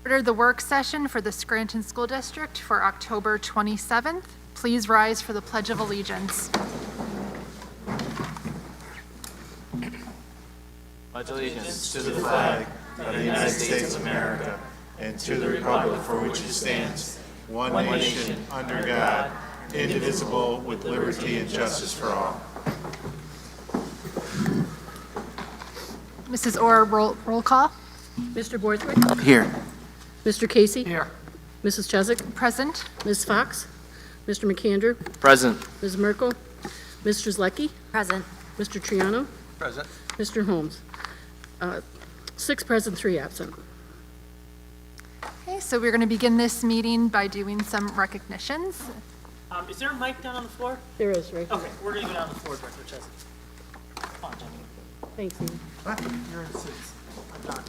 Order the work session for the Scranton School District for October 27th. Please rise for the Pledge of Allegiance. Pledge allegiance to the flag of the United States of America and to the republic for which it stands, one nation, under God, indivisible, with liberty and justice for all. Mrs. Orr, roll call. Mr. Borthwick? Here. Mr. Casey? Here. Mrs. Chesak? Present. Ms. Fox? Mr. McAndrew? Present. Ms. Merkel? Mr. Zlecki? Present. Mr. Triano? Present. Mr. Holmes? 6 present, 3 absent. Okay, so we're going to begin this meeting by doing some recognitions. Is there a mic down on the floor? There is, right? Okay, we're going to go down the floor, Director Chesak. Come on, Jenny. Thanks, Ian. You're in suits. I'm not.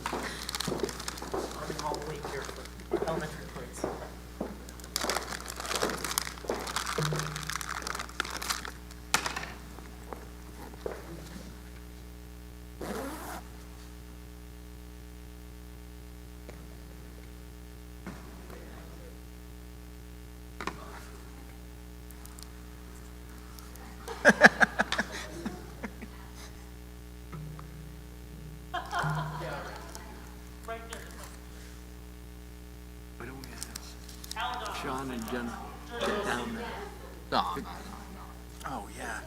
I've been all week here for elementary grades. Sean and Jen get down there. Oh, yeah.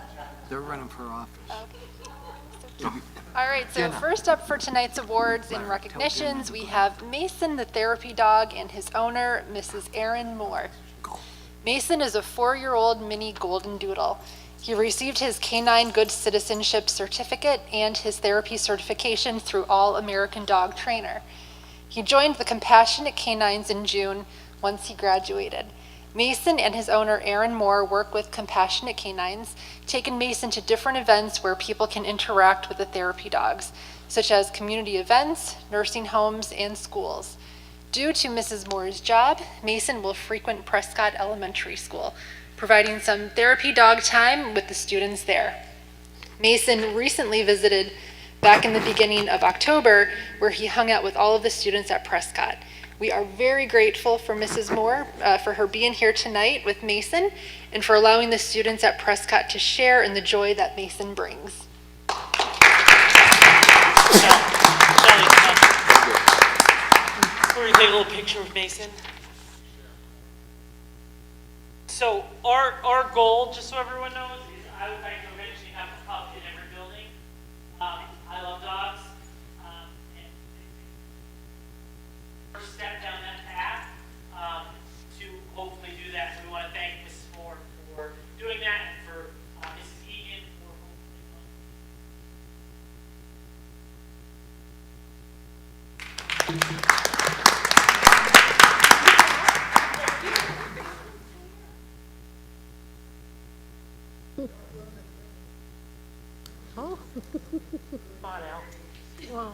They're running for office. All right, so first up for tonight's awards and recognitions, we have Mason the therapy dog and his owner, Mrs. Erin Moore. Mason is a 4-year-old mini golden doodle. He received his Canine Good Citizenship Certificate and his therapy certification through All American Dog Trainer. He joined the Compassionate Canines in June once he graduated. Mason and his owner, Erin Moore, work with Compassionate Canines, taking Mason to different events where people can interact with the therapy dogs, such as community events, nursing homes, and schools. Due to Mrs. Moore's job, Mason will frequent Prescott Elementary School, providing some therapy dog time with the students there. Mason recently visited back in the beginning of October, where he hung out with all of the students at Prescott. We are very grateful for Mrs. Moore for her being here tonight with Mason and for allowing the students at Prescott to share in the joy that Mason brings. We're going to take a little picture of Mason. So our goal, just so everyone knows, is I would like to eventually have a pup in every building. I love dogs. And first step down that path to hopefully do that. So we want to thank Mrs. Moore for doing that and for Mrs. Egan for Oh. Come on out. Wow.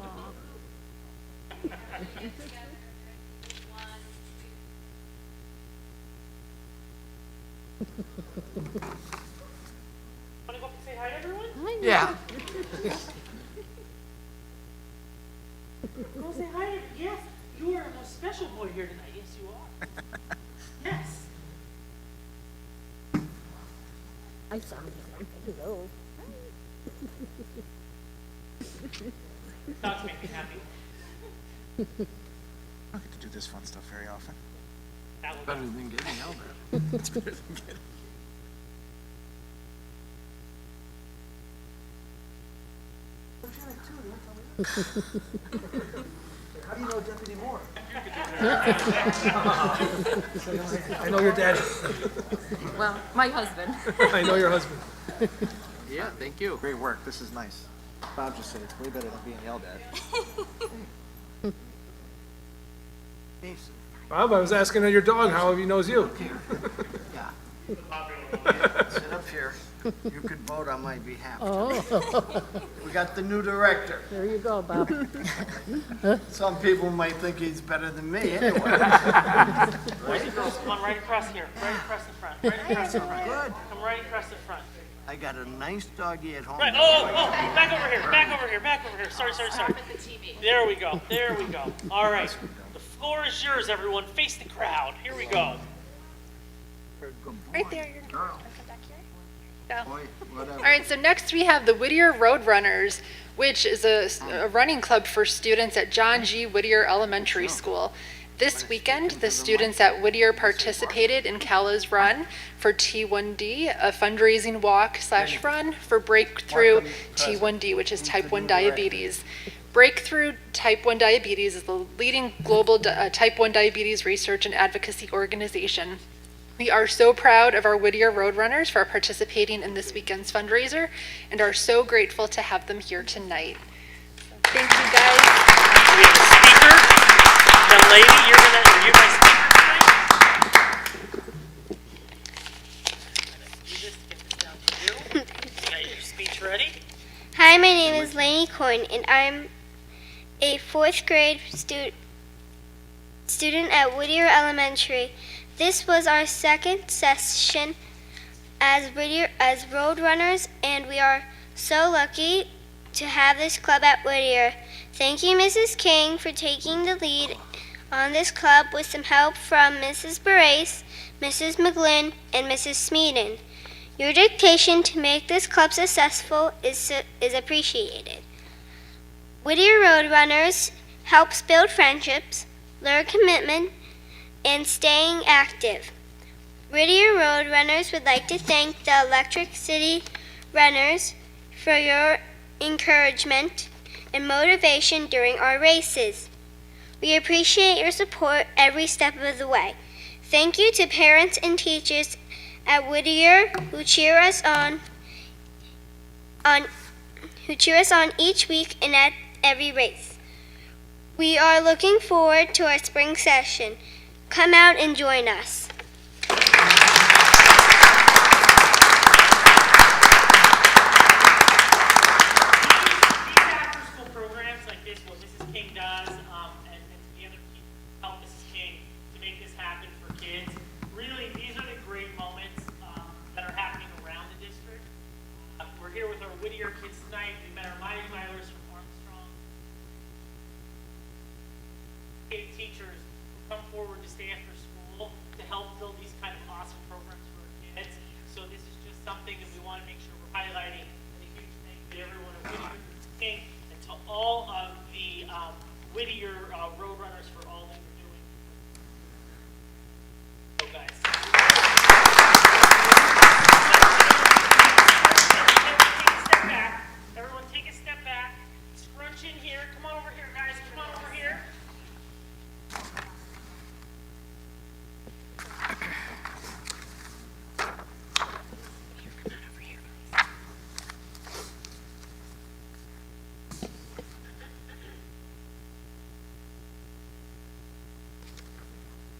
Want to go up and say hi to everyone? Yeah. Go say hi to yes, you are the most special boy here tonight. Yes, you are. Yes. I saw him. Hello. Dogs make me happy. I don't get to do this fun stuff very often. That will Better go. than getting yelled at. It's better than getting. How do you know Deputy Moore? I know your daddy. Well, my husband. I know your husband. Yeah, thank you. Great work. This is nice. Bob just said it's way better than being yelled at. Mason. Bob, I was asking your dog how he knows you. Yeah. Sit up here. You could vote on my behalf. Oh, We got the new director. there you go, Bob. Some people might think he's better than me anyway. Boys and girls, come on right across here. Right across the front. Right across the front. Good. Come right across the front. I I got a nice doggy at home. Right. Oh, back over here. Back over here. Back over here. Sorry. There we go. All right. The floor is yours, everyone. Face the crowd. Here we go. Right there, you're gonna come back here. Go. Boy, whatever. All right, so next we have the Whittier Roadrunners, which is a running club for students at John G. Whittier Elementary School. This weekend, the students at Whittier participated in Cala's Run for T1D, a fundraising walk/run for Breakthrough T1D, which is type 1 diabetes. Breakthrough Type 1 Diabetes is the leading global type 1 diabetes research and advocacy organization. We are so proud of our Whittier Roadrunners for participating in this weekend's fundraiser and are so grateful to have them here tonight. Thank you, guys. We have a speaker. The lady, are you my speaker tonight? Do this, get this down to you. You got your speech ready? Hi, my name is Lainey Coyne, and I'm a fourth grade student at Whittier Elementary. This was our second session as Roadrunners, and we are so lucky to have this club at Whittier. Thank you, Mrs. King, for taking the lead on this club with some help from Mrs. Barace, Mrs. McGlynn, and Mrs. Smeeden. Your dictation to make this club successful is appreciated. Whittier Roadrunners helps build friendships, learn commitment, and staying active. Whittier Roadrunners would like to thank the Electric City Runners for your encouragement and motivation during our races. We appreciate your support every step of the way. Thank you to parents and teachers at Whittier who cheer us on each week and at every race. We are looking forward to our spring session. Come out and join us. These after-school programs like this, what Mrs. King does, and the other people help Mrs. King to make this happen for kids. Really, these are the great moments that are happening around the district. We're here with our Whittier kids tonight. We met our Mighty Milers from Armstrong. Teachers who come forward to stay after school to help build these kind of awesome programs for our kids. So this is just something that we want to make sure we're highlighting. And a huge thank you to everyone at Whittier King and to all of the Whittier Roadrunners for all that you're doing. So guys. Take a step back. Everyone take a step back. Scrunch in here. Come on over here, guys. Come on over here.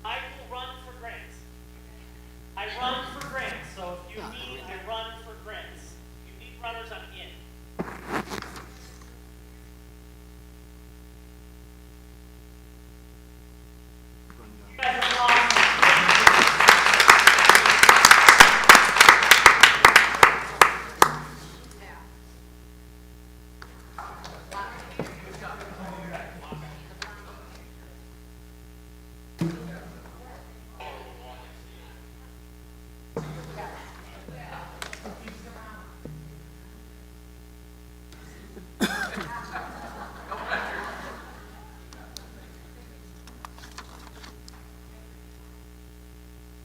I will run for grants. I run for grants. So if you need, I run for grants. If you need runners, I'm in. You guys are awesome.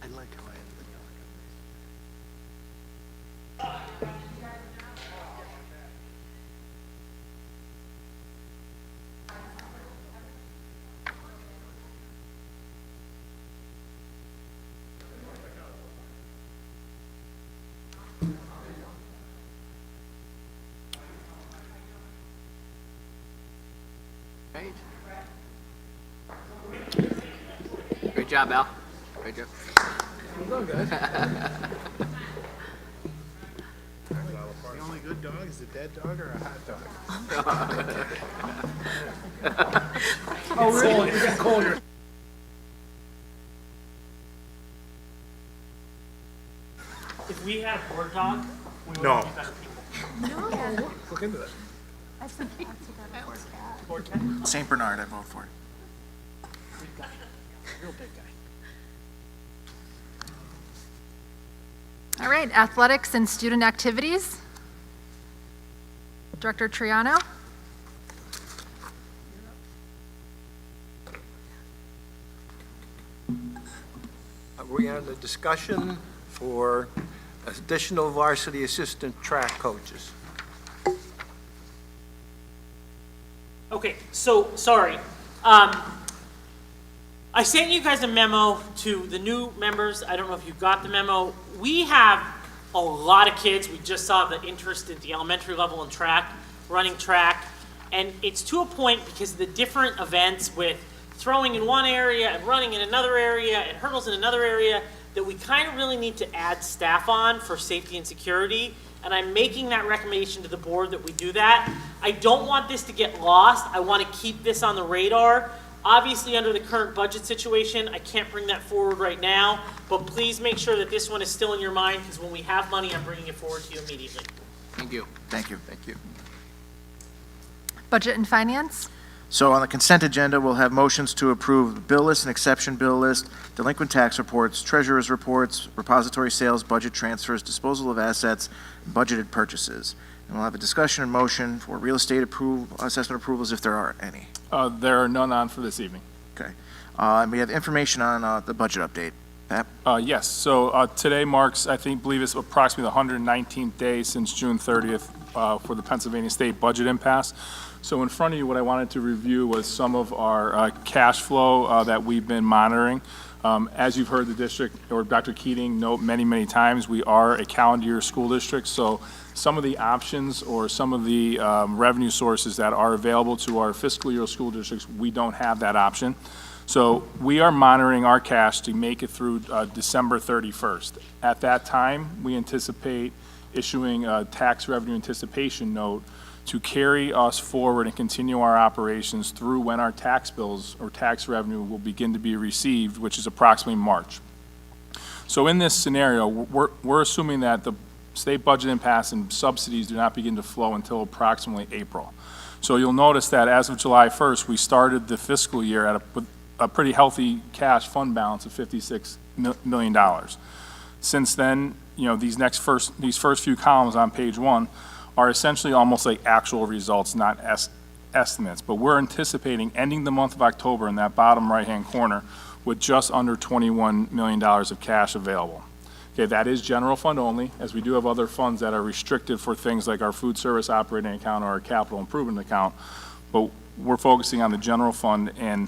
I like how I have the dog. Right. Great job, Al. Great job. Well done, guys. The only good dog is a dead dog or a hot dog? Oh, really? You're getting colder. If we had a board dog, We No. want to be better people. Look into that. St. Bernard, I vote for. Real big guy. All right, athletics and student activities. Director Triano. We have the discussion for additional varsity assistant track coaches. Okay, so, sorry. I sent you guys a memo to the new members. I don't know if you got the memo. We have a lot of kids. We just saw the interest at the elementary level in track, running track. And it's to a point because of the different events with throwing in one area and running in another area and hurdles in another area that we kind of really need to add staff on for safety and security. And I'm making that recommendation to the board that we do that. I don't want this to get lost. I want to keep this on the radar. Obviously, under the current budget situation, I can't bring that forward right now, but please make sure that this one is still in your mind, because when we have money, I'm bringing it forward to you immediately. Thank you. Thank you. Thank you. Budget and finance. So on the consent agenda, we'll have motions to approve the bill list and exception bill list, delinquent tax reports, treasurer's reports, repository sales, budget transfers, disposal of assets, and budgeted purchases. And we'll have a discussion and motion for real estate assessment approvals if there are any. There are none on for this evening. Okay. And we have information on the budget update. Pat? Yes, so today marks, believe it's approximately the 119th day since June 30th for the Pennsylvania State budget impasse. So in front of you, what I wanted to review was some of our cash flow that we've been monitoring. As you've heard the district, or Dr. Keating note many, many times, we are a calendar year school district, so some of the options or some of the revenue sources that are available to our fiscal year school districts, we don't have that option. So we are monitoring our cash to make it through December 31st. At that time, we anticipate issuing a tax revenue anticipation note to carry us forward and continue our operations through when our tax bills or tax revenue will begin to be received, which is approximately March. So in this scenario, we're assuming that the state budget impasse and subsidies do not begin to flow until approximately April. So you'll notice that as of July 1st, we started the fiscal year at a pretty healthy cash fund balance of $56 million. Since then, you know, these first few columns on page 1 are essentially almost like actual results, not estimates. But we're anticipating ending the month of October in that bottom right-hand corner with just under $21 million of cash available. Okay, that is general fund only, as we do have other funds that are restricted for things like our food service operating account or our capital improvement account. But we're focusing on the general fund, and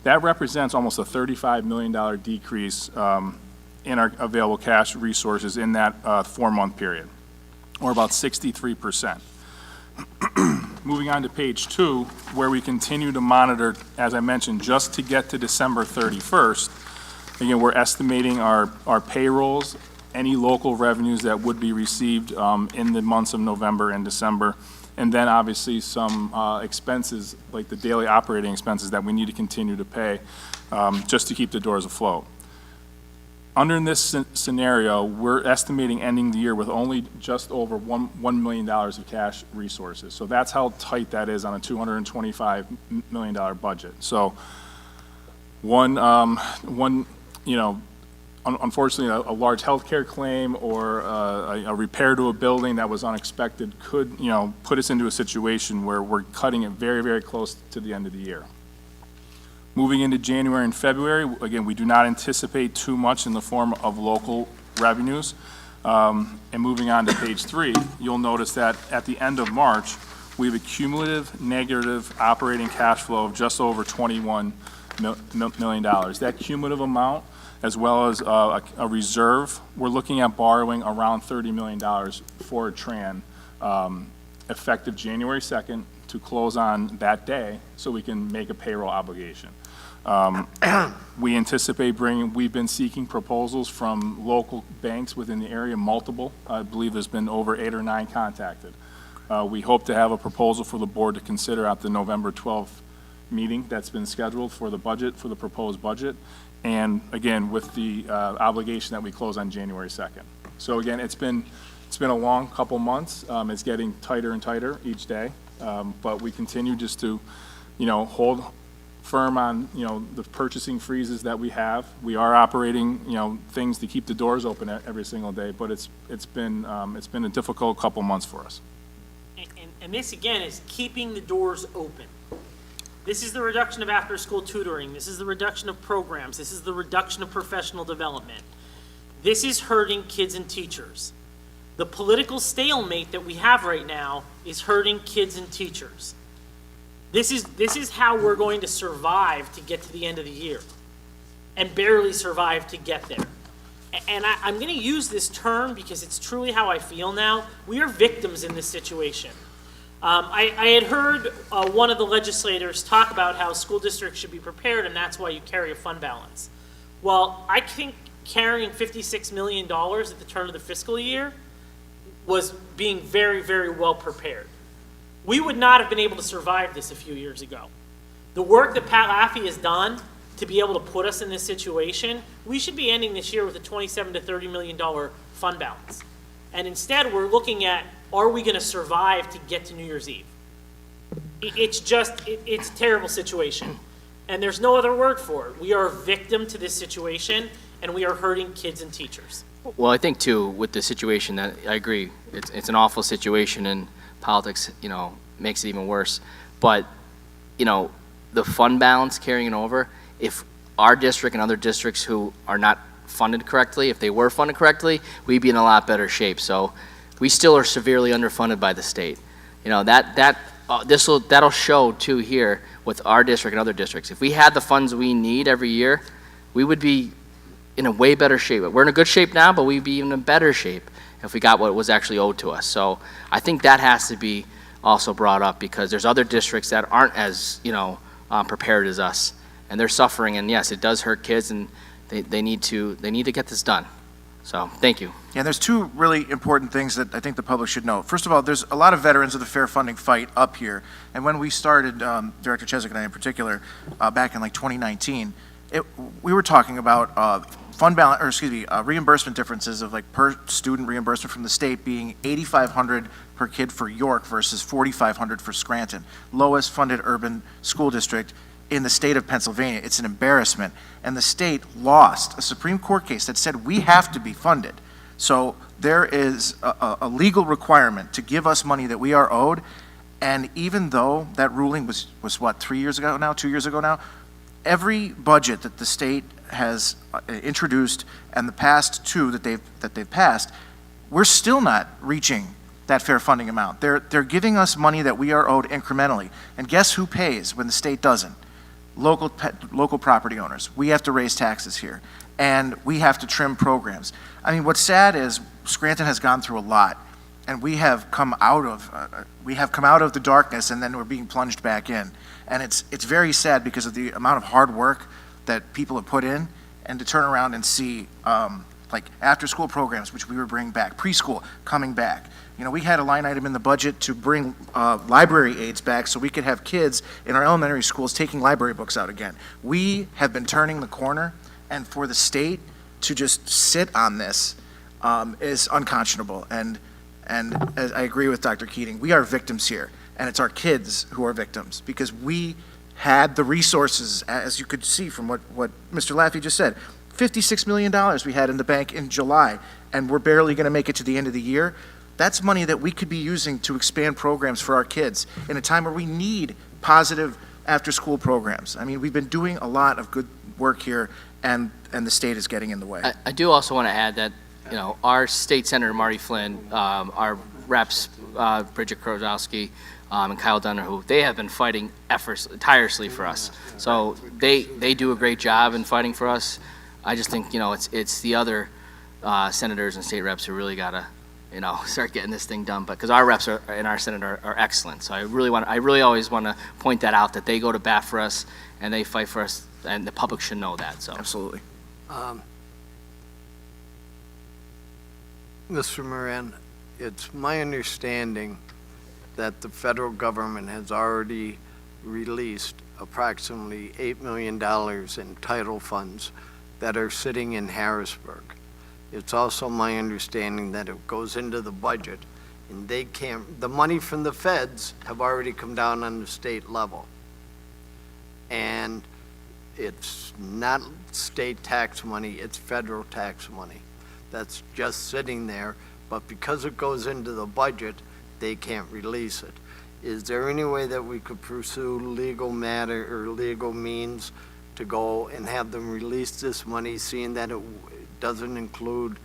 that represents almost a $35 million decrease in our available cash resources in that 4-month period, or about 63%. Moving on to page 2, where we continue to monitor, as I mentioned, just to get to December 31st. Again, we're estimating our payrolls, any local revenues that would be received in the months of November and December, and then obviously some expenses, like the daily operating expenses that we need to continue to pay just to keep the doors afloat. Under this scenario, we're estimating ending the year with only just over $1 million of cash resources. So that's how tight that is on a $225 million budget. So unfortunately, a large healthcare claim or a repair to a building that was unexpected could, put us into a situation where we're cutting it very, very close to the end of the year. Moving into January and February, again, we do not anticipate too much in the form of local revenues. And moving on to page 3, you'll notice that at the end of March, we have a cumulative negative operating cash flow of just over $21 million. That cumulative amount, as well as a reserve, we're looking at borrowing around $30 million for a TRAN effective January 2nd to close on that day so we can make a payroll obligation. We anticipate we've been seeking proposals from local banks within the area, multiple. I believe there's been over 8 or 9 contacted. We hope to have a proposal for the board to consider at the November 12th meeting that's been scheduled for the budget, for the proposed budget. And again, with the obligation that we close on January 2nd. So again, it's been It's been a long couple months. It's getting tighter and tighter each day. But we continue just to, hold firm on, the purchasing freezes that we have. We are operating, things to keep the doors open every single day, but it's been a difficult couple months for us. And this, again, is keeping the doors open. This is the reduction of after-school tutoring. This is the reduction of programs. This is the reduction of professional development. This is hurting kids and teachers. The political stalemate that we have right now is hurting kids and teachers. This is how we're going to survive to get to the end of the year, and barely survive to get there. And I'm going to use this term because it's truly how I feel now. We are victims in this situation. I had heard one of the legislators talk about how school districts should be prepared, and that's why you carry a fund balance. Well, I think carrying $56 million at the turn of the fiscal year was being very, very well prepared. We would not have been able to survive this a few years ago. The work that Pat Laffey has done to be able to put us in this situation, we should be ending this year with a $27 to $30 million fund balance. And instead, we're looking at, are we going to survive to get to New Year's Eve? It's a terrible situation. And there's no other word for it. We are a victim to this situation, and we are hurting kids and teachers. Well, I think too, with the situation, that I agree, it's an awful situation, and politics, makes it even worse. But, the fund balance carrying it over, if our district and other districts who are not funded correctly, if they were funded correctly, we'd be in a lot better shape. So we still are severely underfunded by the state. That'll show too here with our district and other districts. If we had the funds we need every year, we would be in a way better shape. We're in a good shape now, but we'd be even in better shape if we got what was actually owed to us. So I think that has to be also brought up, because there's other districts that aren't as, prepared as us, and they're suffering. And yes, it does hurt kids, and they need to get this done. So thank you. Yeah, there's two really important things that I think the public should know. First of all, there's a lot of veterans of the fair funding fight up here. And when we started, Director Chesak and I in particular, back in 2019, we were talking about reimbursement differences of per student reimbursement from the state being $8,500 per kid for York versus $4,500 for Scranton, lowest funded urban school district in the state of Pennsylvania. It's an embarrassment. And the state lost a Supreme Court case that said we have to be funded. So there is a legal requirement to give us money that we are owed. And even though that ruling was what, 2 years ago now, every budget that the state has introduced and the past two that they've passed, we're still not reaching that fair funding amount. They're giving us money that we are owed incrementally. And guess who pays when the state doesn't? Local property owners. We have to raise taxes here, and we have to trim programs. I mean, what's sad is Scranton has gone through a lot, and we have come out of the darkness, and then we're being plunged back in. And it's very sad because of the amount of hard work that people have put in, and to turn around and see after-school programs, which we were bringing back, preschool coming back. We had a line item in the budget to bring library aids back so we could have kids in our elementary schools taking library books out again. We have been turning the corner, and for the state to just sit on this is unconscionable. And as I agree with Dr. Keating, we are victims here, and it's our kids who are victims, because we had the resources, as you could see from what Mr. Laffey just said. $56 million we had in the bank in July, and we're barely going to make it to the end of the year. That's money that we could be using to expand programs for our kids in a time where we need positive after-school programs. I mean, we've been doing a lot of good work here, and the state is getting in the way. I do also want to add that, our state senator, Marty Flynn, our reps, Bridget Krozowski, and Kyle Dunner, who they have been fighting tirelessly for us. So they do a great job in fighting for us. I just think, it's the other senators and state reps who really got to, start getting this thing done. But because our reps and our senator are excellent. So I really always want to point that out, that they go to bat for us and they fight for us, and the public should know that. So Absolutely. Mr. Moran, it's my understanding that the federal government has already released approximately $8 million in title funds that are sitting in Harrisburg. it's also my understanding that it goes into the budget, and they can't, the money from the feds have already come down on the state level. And it's not state tax money, it's federal tax money. That's just sitting there, but because it goes into the budget, they can't release it. Is there any way that we could pursue legal matter or legal means to go and have them release this money, seeing that it doesn't include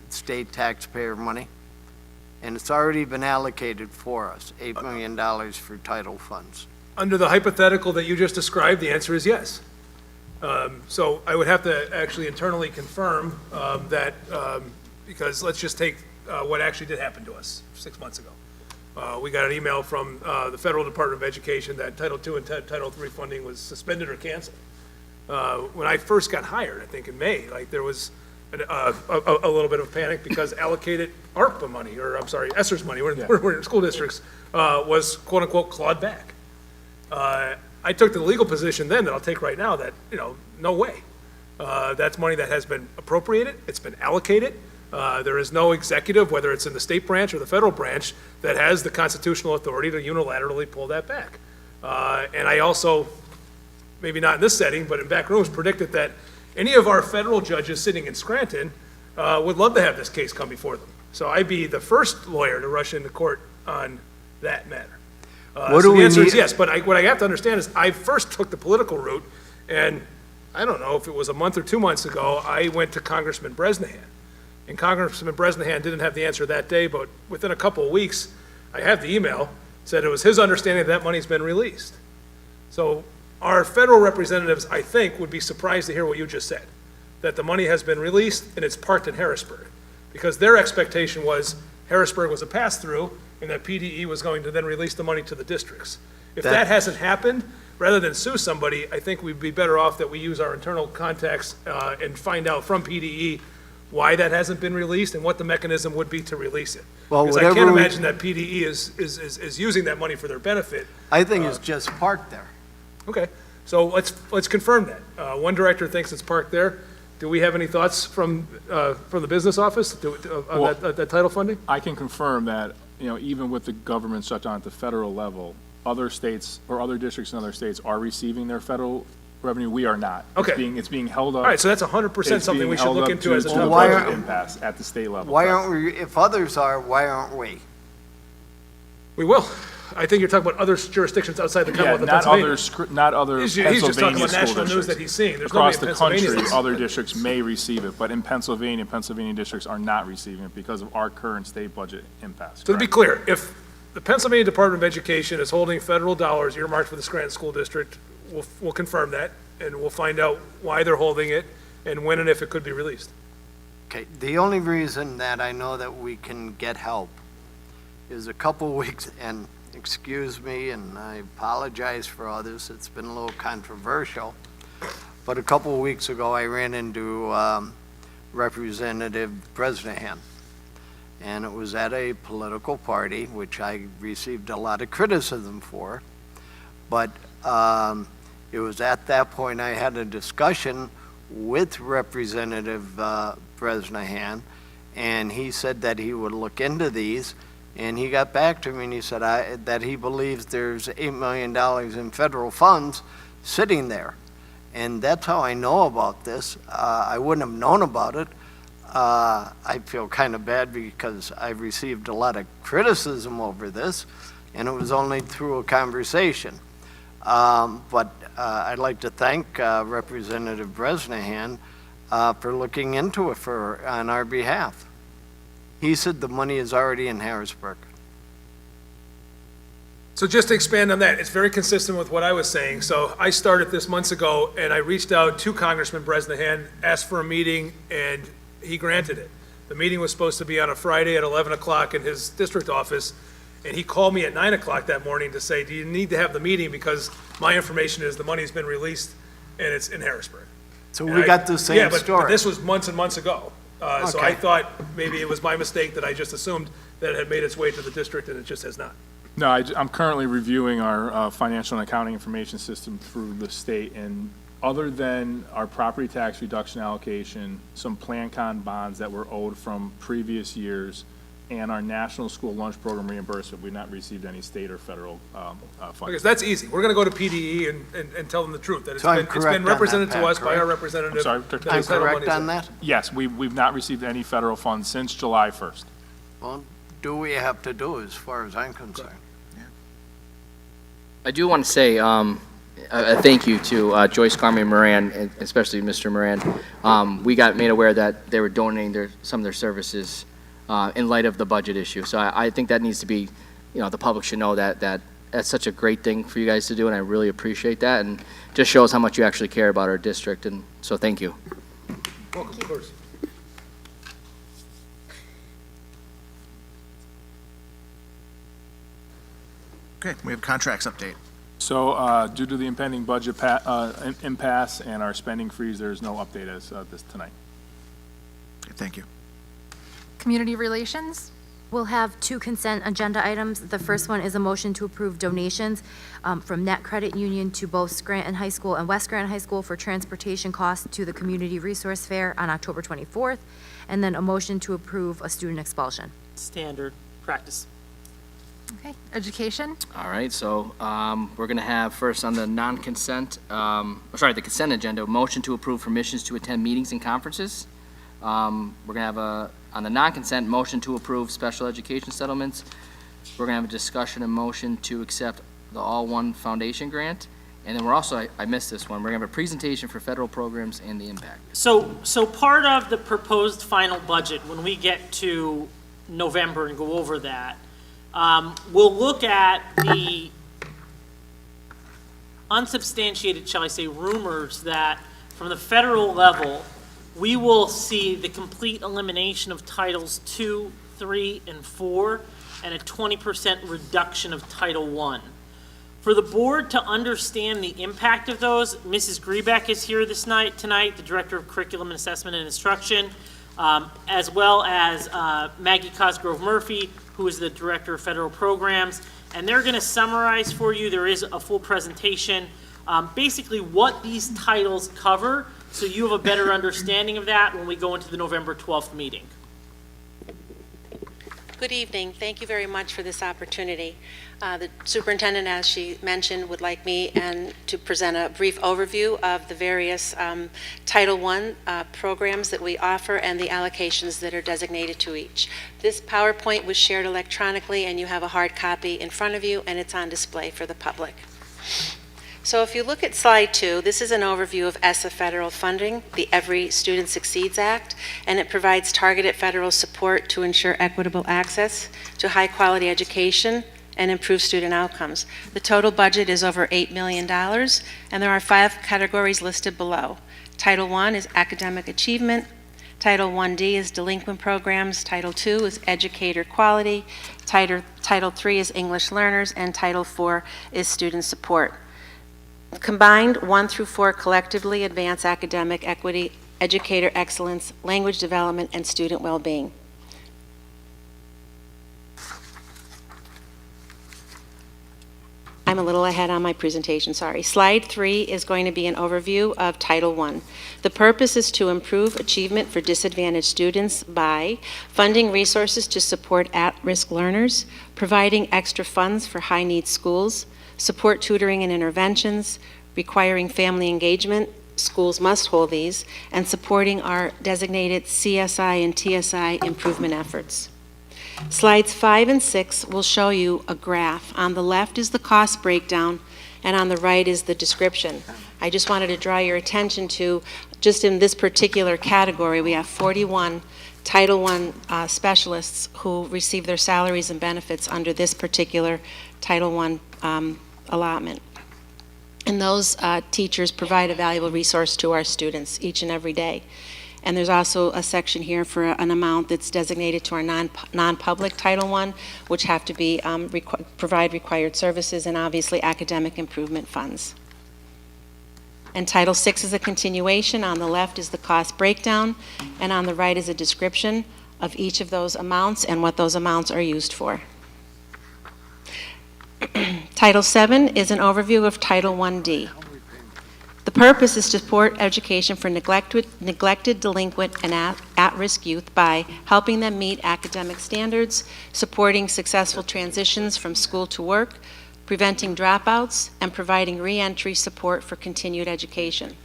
state taxpayer money? And it's already been allocated for us, $8 million for title funds. Under the hypothetical that you just described, the answer is yes. So I would have to actually internally confirm that, because let's just take what actually did happen to us 6 months ago. We got an email from the Federal Department of Education that Title II and Title III funding was suspended or canceled. When I first got hired, I think in May, like there was a little bit of panic because allocated ARPA money, or I'm sorry, ESSER's money, we're in school districts, was quote unquote clawed back. I took the legal position then that I'll take right now that, no way. That's money that has been appropriated, it's been allocated. There is no executive, whether it's in the state branch or the federal branch, that has the constitutional authority to unilaterally pull that back. And I also, maybe not in this setting, but in back rooms, predicted that any of our federal judges sitting in Scranton would love to have this case come before them. So I'd be the first lawyer to rush into court on that matter. What So do the we answer is need- yes, but what I have to understand is I first took the political route, and I don't know if it was a month or 2 months ago, I went to Congressman Bresnahan. And Congressman Bresnahan didn't have the answer that day, but within a couple of weeks, I have the email, said it was his understanding that money's been released. So our federal representatives, I think, would be surprised to hear what you just said, that the money has been released and it's parked in Harrisburg. Because their expectation was Harrisburg was a pass-through and that PDE was going to then release the money to the districts. If that hasn't happened, rather than sue somebody, I think we'd be better off that we use our internal contacts and find out from PDE why that hasn't been released and what the mechanism would be to release it. Well, Because I can't whatever we- imagine that PDE is using that money for their benefit. I think it's just parked there. Okay, so let's confirm that. One director thinks it's parked there. Do we have any thoughts from the business office on that title funding? I can confirm that, even with the government shutdown at the federal level, other states or other districts in other states are receiving their federal revenue. We are not. Okay. It's being held up. All right, so that's 100% something we should look into as a town why budget. aren't- Impasse at the state level. Why aren't we, if others are, why aren't we? We will. I think you're talking about other jurisdictions outside the Yeah, Commonwealth of not Pennsylvania. not other He's just talking Pennsylvania about school national news that districts. he's seeing. There's Across nobody in the Pennsylvania country, that's- other districts may receive it, but in Pennsylvania districts are not receiving it because of our current state budget impasse. So to be correct? clear, if the Pennsylvania Department of Education is holding federal dollars earmarked for the Scranton School District, we'll confirm that, and we'll find out why they're holding it and when and if it could be released. Okay, the only reason that I know that we can get help is a couple weeks, and excuse me, and I apologize for others, it's been a little controversial, but a couple weeks ago, I ran into Representative Bresnahan, and it was at a political party, which I received a lot of criticism for, but it was at that point I had a discussion with Representative Bresnahan, and he said that he would look into these, and he got back to me and he said that he believes there's $8 million in federal funds sitting there. And that's how I know about this. I wouldn't have known about it. I feel kind of bad because I've received a lot of criticism over this, and it was only through a conversation. But I'd like to thank Representative Bresnahan for looking into it on our behalf. He said the money is already in Harrisburg. So just to expand on that, it's very consistent with what I was saying. So I started this months ago, and I reached out to Congressman Bresnahan, asked for a meeting, and he granted it. The meeting was supposed to be on a Friday at 11 o'clock in his district office, and he called me at 9 o'clock that morning to say, do you need to have the meeting because my information is the money's been released and it's in Harrisburg. So And we got the same Yeah, but story. this was months and months ago. So I Okay. thought maybe it was my mistake that I just assumed that it had made its way to the district, and it just has not. No, I'm currently reviewing our financial and accounting information system through the state, and other than our property tax reduction allocation, some Plan-Con bonds that were owed from previous years, and our National School Lunch Program reimbursement, we've not received any state or federal funding. Because that's easy. We're going to go to PDE and tell them the truth, that So I'm it's correct been on that, represented to Pat, us by our correct? representative. I'm sorry, that I'm it's federal correct money's on in. that? Yes, we've not received any federal funds since July 1st. Well, do we have to do as far as I'm concerned? I do want to say a thank you to Joyce, Carmen, and Moran, and especially Mr. Moran. We got made aware that they were donating some of their services in light of the budget issue. So I think that needs to be, the public should know that that's such a great thing for you guys to do, and I really appreciate that, and just shows how much you actually care about our district, and so thank you. Welcome, of course. Okay, we have contracts update. So due to the impending budget impasse and our spending freeze, there is no update as this tonight. Okay, thank you. Community Relations. We'll have two consent agenda items. The first one is a motion to approve donations from Net Credit Union to both Scranton High School and West Scranton High School for transportation costs to the Community Resource Fair on October 24th, and then a motion to approve a student expulsion. Standard practice. Okay, Education. All right, so we're going to have first on the the consent agenda, a motion to approve permissions to attend meetings and conferences. We're going to have on the non-consent, motion to approve special education settlements. We're going to have a discussion and motion to accept the All One Foundation grant. And then we're also, I missed this one, we're going to have a presentation for federal programs and the impact. So part of the proposed final budget, when we get to November and go over that, we'll look at the unsubstantiated, shall I say, rumors that from the federal level, we will see the complete elimination of Titles 2, 3, and 4, and a 20% reduction of Title I. For the board to understand the impact of those, Mrs. Grebeck is here tonight, the Director of Curriculum and Assessment and Instruction, as well as Maggie Cosgrove Murphy, who is the Director of Federal Programs, and they're going to summarize for you. There is a full presentation, basically what these titles cover, so you have a better understanding of that when we go into the November 12th meeting. Good evening. Thank you very much for this opportunity. The superintendent, as she mentioned, would like me to present a brief overview of the various Title I programs that we offer and the allocations that are designated to each. This PowerPoint was shared electronically, and you have a hard copy in front of you, and it's on display for the public. So if you look at slide 2, this is an overview of ESSA federal funding, the Every Student Succeeds Act, and it provides targeted federal support to ensure equitable access to high-quality education and improve student outcomes. The total budget is over $8 million, and there are 5 categories listed below. Title I is academic achievement, Title 1D is delinquent programs, Title II is educator quality, Title III is English learners, and Title IV is student support. Combined, 1 through 4 collectively advance academic equity, educator excellence, language development, and student well-being. I'm a little ahead on my presentation, sorry. Slide 3 is going to be an overview of Title I. The purpose is to improve achievement for disadvantaged students by funding resources to support at-risk learners, providing extra funds for high-need schools, support tutoring and interventions, requiring family engagement, schools must hold these, and supporting our designated CSI and TSI improvement efforts. Slides 5 and 6 will show you a graph. On the left is the cost breakdown, and on the right is the description. I just wanted to draw your attention to, just in this particular category, we have 41 Title I specialists who receive their salaries and benefits under this particular Title I allotment. And those teachers provide a valuable resource to our students each and every day. And there's also a section here for an amount that's designated to our non-public Title I, which have to be provide required services and obviously academic improvement funds. And Title VI is a continuation. On the left is the cost breakdown, and on the right is a description of each of those amounts and what those amounts are used for. Title VII is an overview of Title 1D. The The purpose is to support education for neglected, delinquent, and at-risk youth by helping them meet academic standards, supporting successful transitions from school to work, preventing dropouts, and providing reentry support for continued education.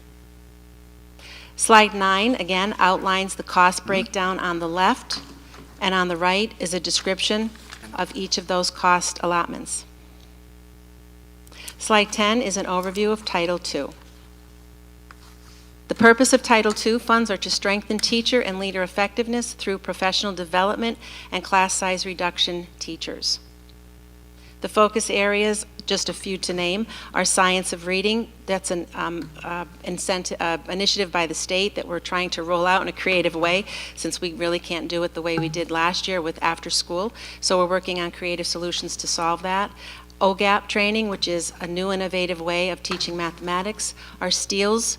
Slide 9, again, outlines the cost breakdown on the left, and on the right is a description of each of those cost allotments. Slide 10 is an overview of Title II. The purpose of Title II funds are to strengthen teacher and leader effectiveness through professional development and class size reduction teachers. The focus areas, just a few to name, are science of reading. That's an initiative by the state that we're trying to roll out in a creative way, since we really can't do it the way we did last year with after school. So we're working on creative solutions to solve that. OGAP training, which is a new innovative way of teaching mathematics. Our STEELS,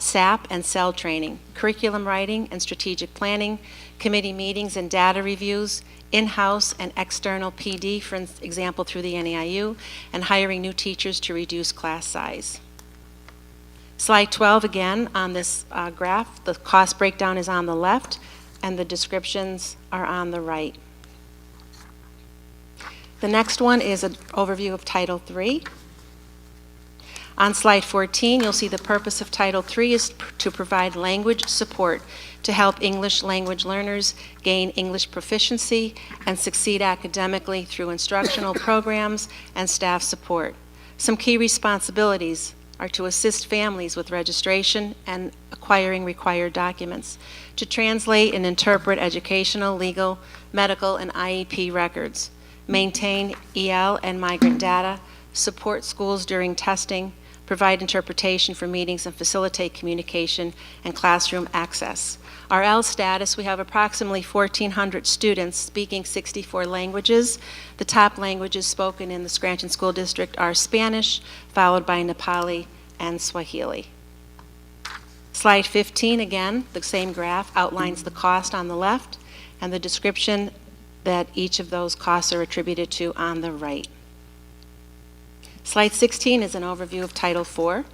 SAP and CEL training, curriculum writing and strategic planning, committee meetings and data reviews, in-house and external PD, for example, through the NEIU, and hiring new teachers to reduce class size. Slide 12, again, on this graph, the cost breakdown is on the left, and the descriptions are on the right. The next one is an overview of Title III. On slide 14, you'll see the purpose of Title III is to provide language support to help English language learners gain English proficiency and succeed academically through instructional programs and staff support. Some key responsibilities are to assist families with registration and acquiring required documents, to translate and interpret educational, legal, medical, and IEP records, maintain EL and migrant data, support schools during testing, provide interpretation for meetings, and facilitate communication and classroom access. Our L status, we have approximately 1,400 students speaking 64 languages. The top languages spoken in the Scranton School District are Spanish, followed by Nepali and Swahili. Slide 15, again, the same graph outlines the cost on the left and the description that each of those costs are attributed to on the right. Slide 16 is an overview of Title IV.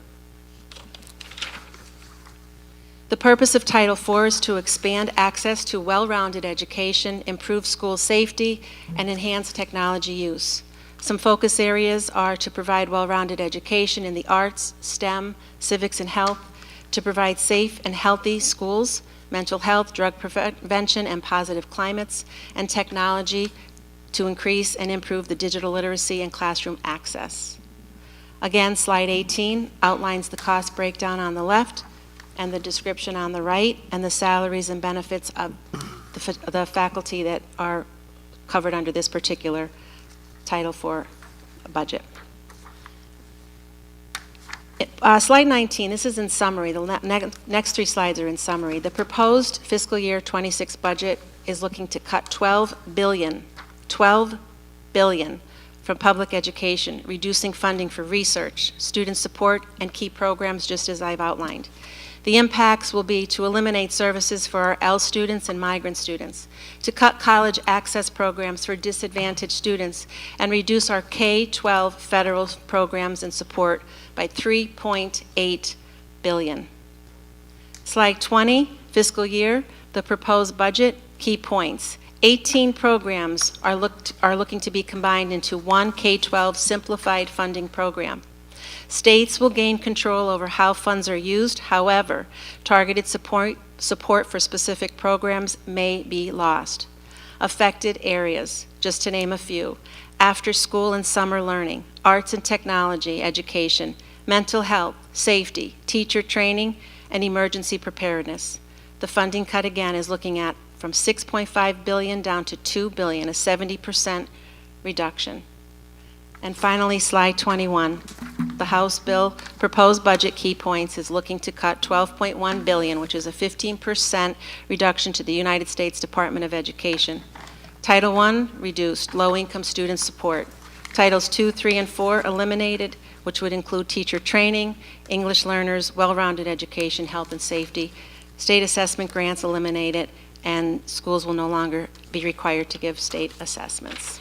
The purpose of Title IV is to expand access to well-rounded education, improve school safety, and enhance technology use. Some focus areas are to provide well-rounded education in the arts, STEM, civics, and health, to provide safe and healthy schools, mental health, drug prevention, and positive climates, and technology to increase and improve the digital literacy and classroom access. Again, slide 18 outlines the cost breakdown on the left and the description on the right, and the salaries and benefits of the faculty that are covered under this particular Title IV budget. Slide 19, this is in summary. The next three slides are in summary. The proposed fiscal year 26 budget is looking to cut $12 billion from public education, reducing funding for research, student support, and key programs, just as I've outlined. The impacts will be to eliminate services for our L students and migrant students, to cut college access programs for disadvantaged students, and reduce our K-12 federal programs and support by $3.8 billion. Slide 20, fiscal year, the proposed budget, key points. 18 programs are looking to be combined into one K-12 simplified funding program. States will gain control over how funds are used. However, targeted support for specific programs may be lost. Affected areas, just to name a few: after school and summer learning, arts and technology education, mental health, safety, teacher training, and emergency preparedness. The funding cut again is looking at from $6.5 billion down to $2 billion, a 70% reduction. And finally, slide 21. The House bill proposed budget key points is looking to cut $12.1 billion, which is a 15% reduction to the United States Department of Education. Title I reduced, low-income student support. Titles 2, 3, and 4 eliminated, which would include teacher training, English learners, well-rounded education, health and safety. State assessment grants eliminated, and schools will no longer be required to give state assessments.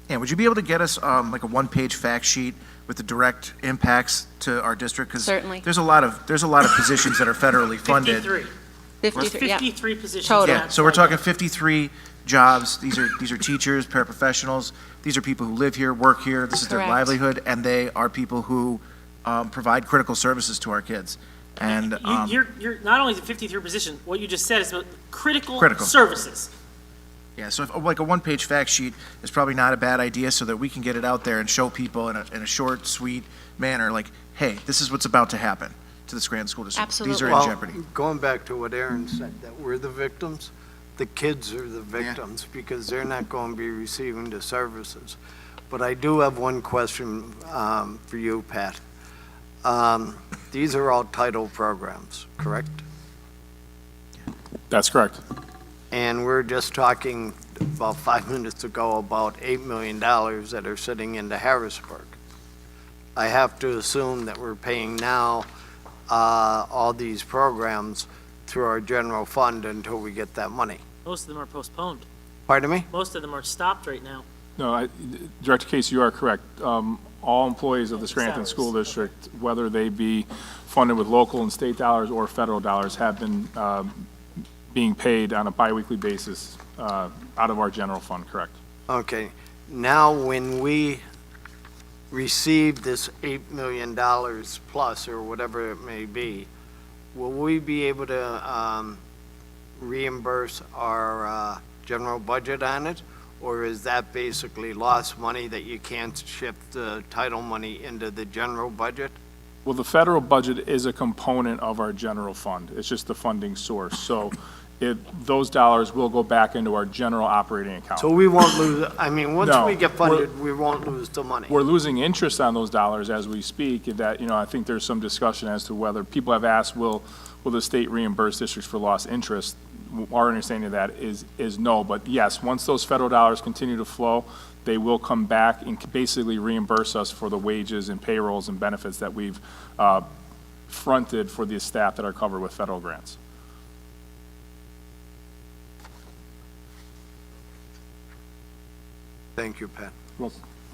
And would you be able to get us like a one-page fact sheet with the direct impacts to our district? 'Cause Certainly. there's a lot of positions that are federally funded. 53, yeah. 53 positions. Total. Yeah, so we're talking 53 jobs. These are teachers, paraprofessionals. These are people who live here, work here. This is their Correct. livelihood, and they are people who provide critical services to our kids. And You're not only the 53 position, what you just said is about critical Critical. services. yeah, so if, like a one-page fact sheet is probably not a bad idea, so that we can get it out there and show people in a short, sweet manner, like, hey, this is what's about to happen to the Scranton School District. These are in Absolutely. jeopardy. Going back to what Aaron said, that we're the victims, the kids are the victims, because they're not going to be receiving the services. But I do have one question for you, Pat. These are all title programs, correct? That's correct. And we're just talking about 5 minutes ago about $8 million that are sitting into Harrisburg. I have to assume that we're paying now all these programs through our general fund until we get that money. Most of them are postponed. Pardon me? Most of them are stopped right now. No, Director Case, you are correct. All employees of the Scranton Salaries. School District, whether they be funded with local and state dollars or federal dollars, have been being paid on a biweekly basis out of our general fund, correct? Okay. Now, when we receive this $8 million plus, or whatever it may be, will we be able to reimburse our general budget on it? Or is that basically lost money that you can't shift the title money into the general budget? Well, the federal budget is a component of our general fund. It's just the funding source. So those dollars will go back into our general operating account. So we won't lose, I mean, once No, we get funded, we won't lose the money. We're losing interest on those dollars as we speak. That, I think there's some discussion as to whether people have asked, will the state reimburse districts for lost interest? Our understanding of that is no, but yes, once those federal dollars continue to flow, they will come back and basically reimburse us for the wages and payrolls and benefits that we've fronted for the staff that are covered with federal grants. Thank you, Pat.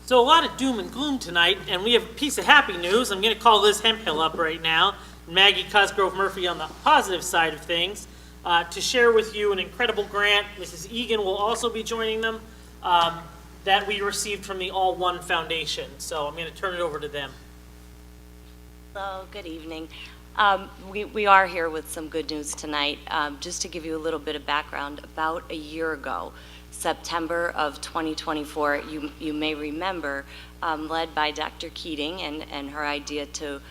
So a lot of doom and gloom tonight, and we have a piece of happy news. I'm going to call Liz Hemphill up right now, and Maggie Cosgrove Murphy on the positive side of things, to share with you an incredible grant. Mrs. Egan will also be joining them, that we received from the All One Foundation. So I'm going to turn it over to them. Hello, good evening. We are here with some good news tonight. Just to give you a little bit of background, about a year ago, September of 2024, you may remember, led by Dr. Keating and her idea to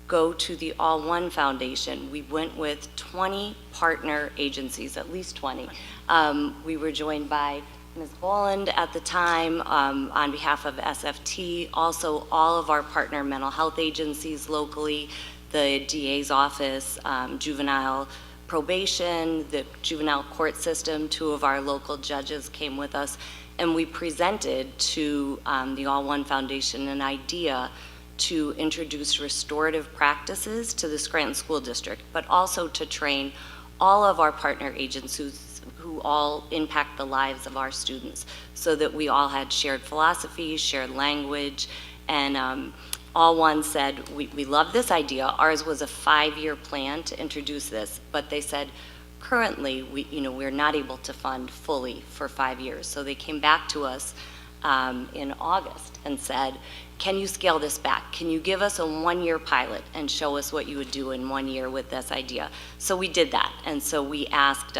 go to the All One Foundation. We went with 20 partner agencies, at least 20. We were joined by Ms. Boland at the time on behalf of SFT, also all of our partner mental health agencies locally, the DA's office, juvenile probation, the juvenile court system. 2 of our local judges came with us, and we presented to the All One Foundation an idea to introduce restorative practices to the Scranton School District, but also to train all of our partner agencies who all impact the lives of our students, so that we all had shared philosophies, shared language, and All One said, we love this idea. Ours was a 5-year plan to introduce this, but they said, currently, we're not able to fund fully for 5 years. So they came back to us in August and said, can you scale this back? Can you give us a 1-year pilot and show us what you would do in 1 year with this idea? So we did that, and so we asked,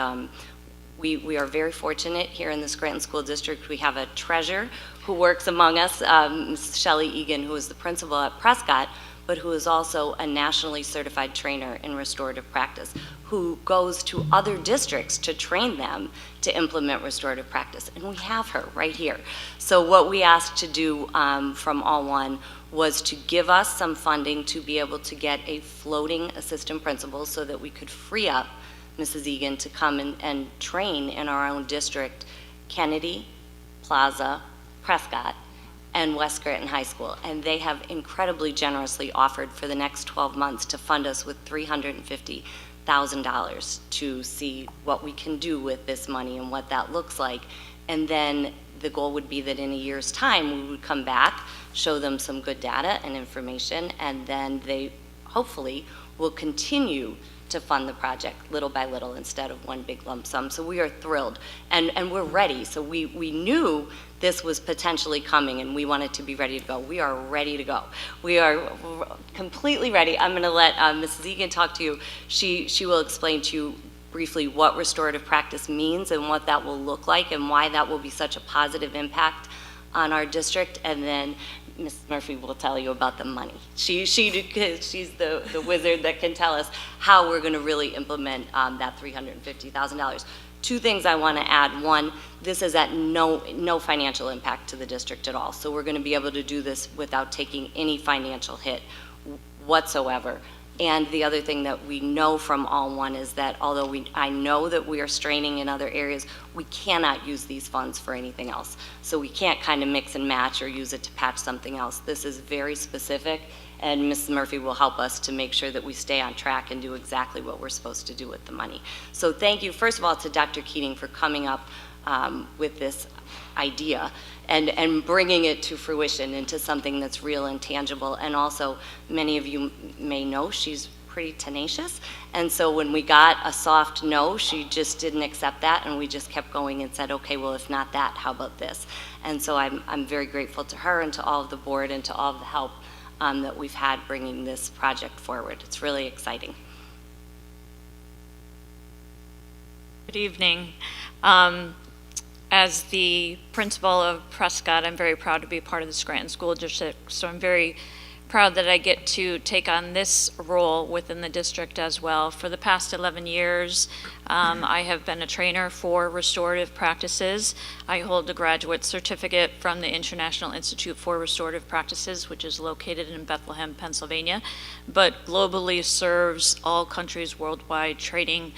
we are very fortunate here in the Scranton School District. We have a treasurer who works among us, Ms. Shelley Egan, who is the principal at Prescott, but who is also a nationally certified trainer in restorative practice, who goes to other districts to train them to implement restorative practice. And we have her right here. So what we asked to do from All One was to give us some funding to be able to get a floating assistant principal so that we could free up Mrs. Egan to come and train in our own district, Kennedy, Plaza, Prescott, and West Scranton High School. And they have incredibly generously offered for the next 12 months to fund us with $350,000 to see what we can do with this money and what that looks like. And then the goal would be that in a year's time, we would come back, show them some good data and information, and then they hopefully will continue to fund the project little by little instead of one big lump sum. So we are thrilled, and we're ready. So we knew this was potentially coming, and we wanted to be ready to go. We are ready to go. We are completely ready. I'm going to let Mrs. Egan talk to you. She will explain to you briefly what restorative practice means and what that will look like and why that will be such a positive impact on our district. And then Mrs. Murphy will tell you about the money. She's the wizard that can tell us how we're going to really implement that $350,000. Two things I want to add. One, this is at no financial impact to the district at all. So we're going to be able to do this without taking any financial hit whatsoever. And the other thing that we know from All One is that although I know that we are straining in other areas, we cannot use these funds for anything else. So we can't kind of mix and match or use it to patch something else. This is very specific, and Mrs. Murphy will help us to make sure that we stay on track and do exactly what we're supposed to do with the money. So thank you, first of all, to Dr. Keating for coming up with this idea and bringing it to fruition into something that's real and tangible. And also, many of you may know she's pretty tenacious. And so when we got a soft no, she just didn't accept that, and we just kept going and said, okay, well, if not that, how about this? And so I'm very grateful to her and to all of the board and to all of the help that we've had bringing this project forward. It's really exciting. Good evening. As the principal of Prescott, I'm very proud to be part of the Scranton School District, so I'm very proud that I get to take on this role within the district as well. For the past 11 years, I have been a trainer for restorative practices. I hold a graduate certificate from the International Institute for Restorative Practices, which is located in Bethlehem, Pennsylvania, but globally serves all countries worldwide, training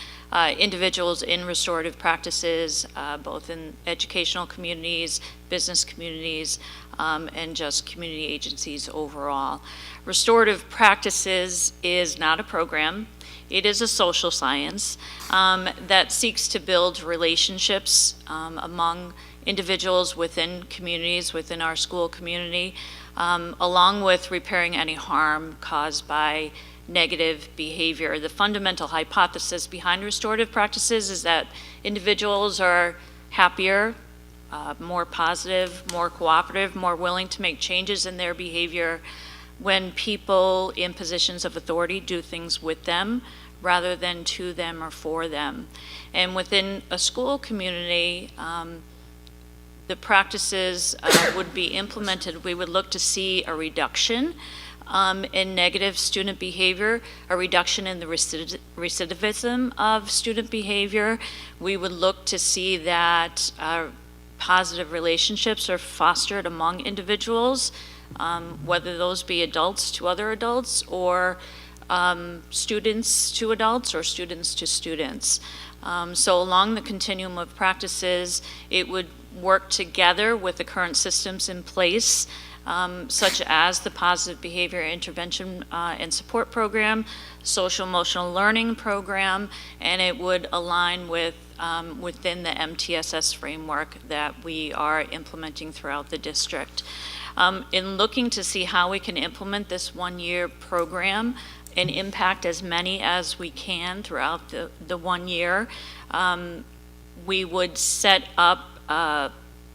individuals in restorative practices, both in educational communities, business communities, and just community agencies overall. Restorative practices is not a program. It is a social science that seeks to build relationships among individuals within communities, within our school community, along with repairing any harm caused by negative behavior. The fundamental hypothesis behind restorative practices is that individuals are happier, more positive, more cooperative, more willing to make changes in their behavior when people in positions of authority do things with them rather than to them or for them. And within a school community, the practices would be implemented. We would look to see a reduction in negative student behavior, a reduction in the recidivism of student behavior. We would look to see that positive relationships are fostered among individuals, whether those be adults to other adults or students to adults or students to students. So along the continuum of practices, it would work together with the current systems in place, such as the Positive Behavior Intervention and Support Program, Social Emotional Learning Program, and it would align with within the MTSS framework that we are implementing throughout the district. In looking to see how we can implement this one-year program and impact as many as we can throughout the 1 year, we would set up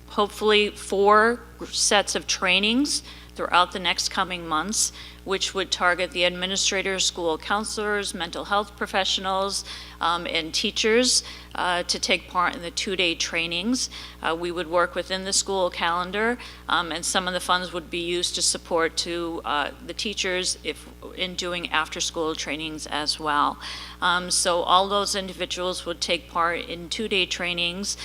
hopefully 4 sets of trainings throughout the next coming months, which would target the administrators, school counselors, mental health professionals, and teachers to take part in the 2-day trainings. We would work within the school calendar, and some of the funds would be used to support to the teachers in doing after-school trainings as well. So all those individuals would take part in 2-day trainings.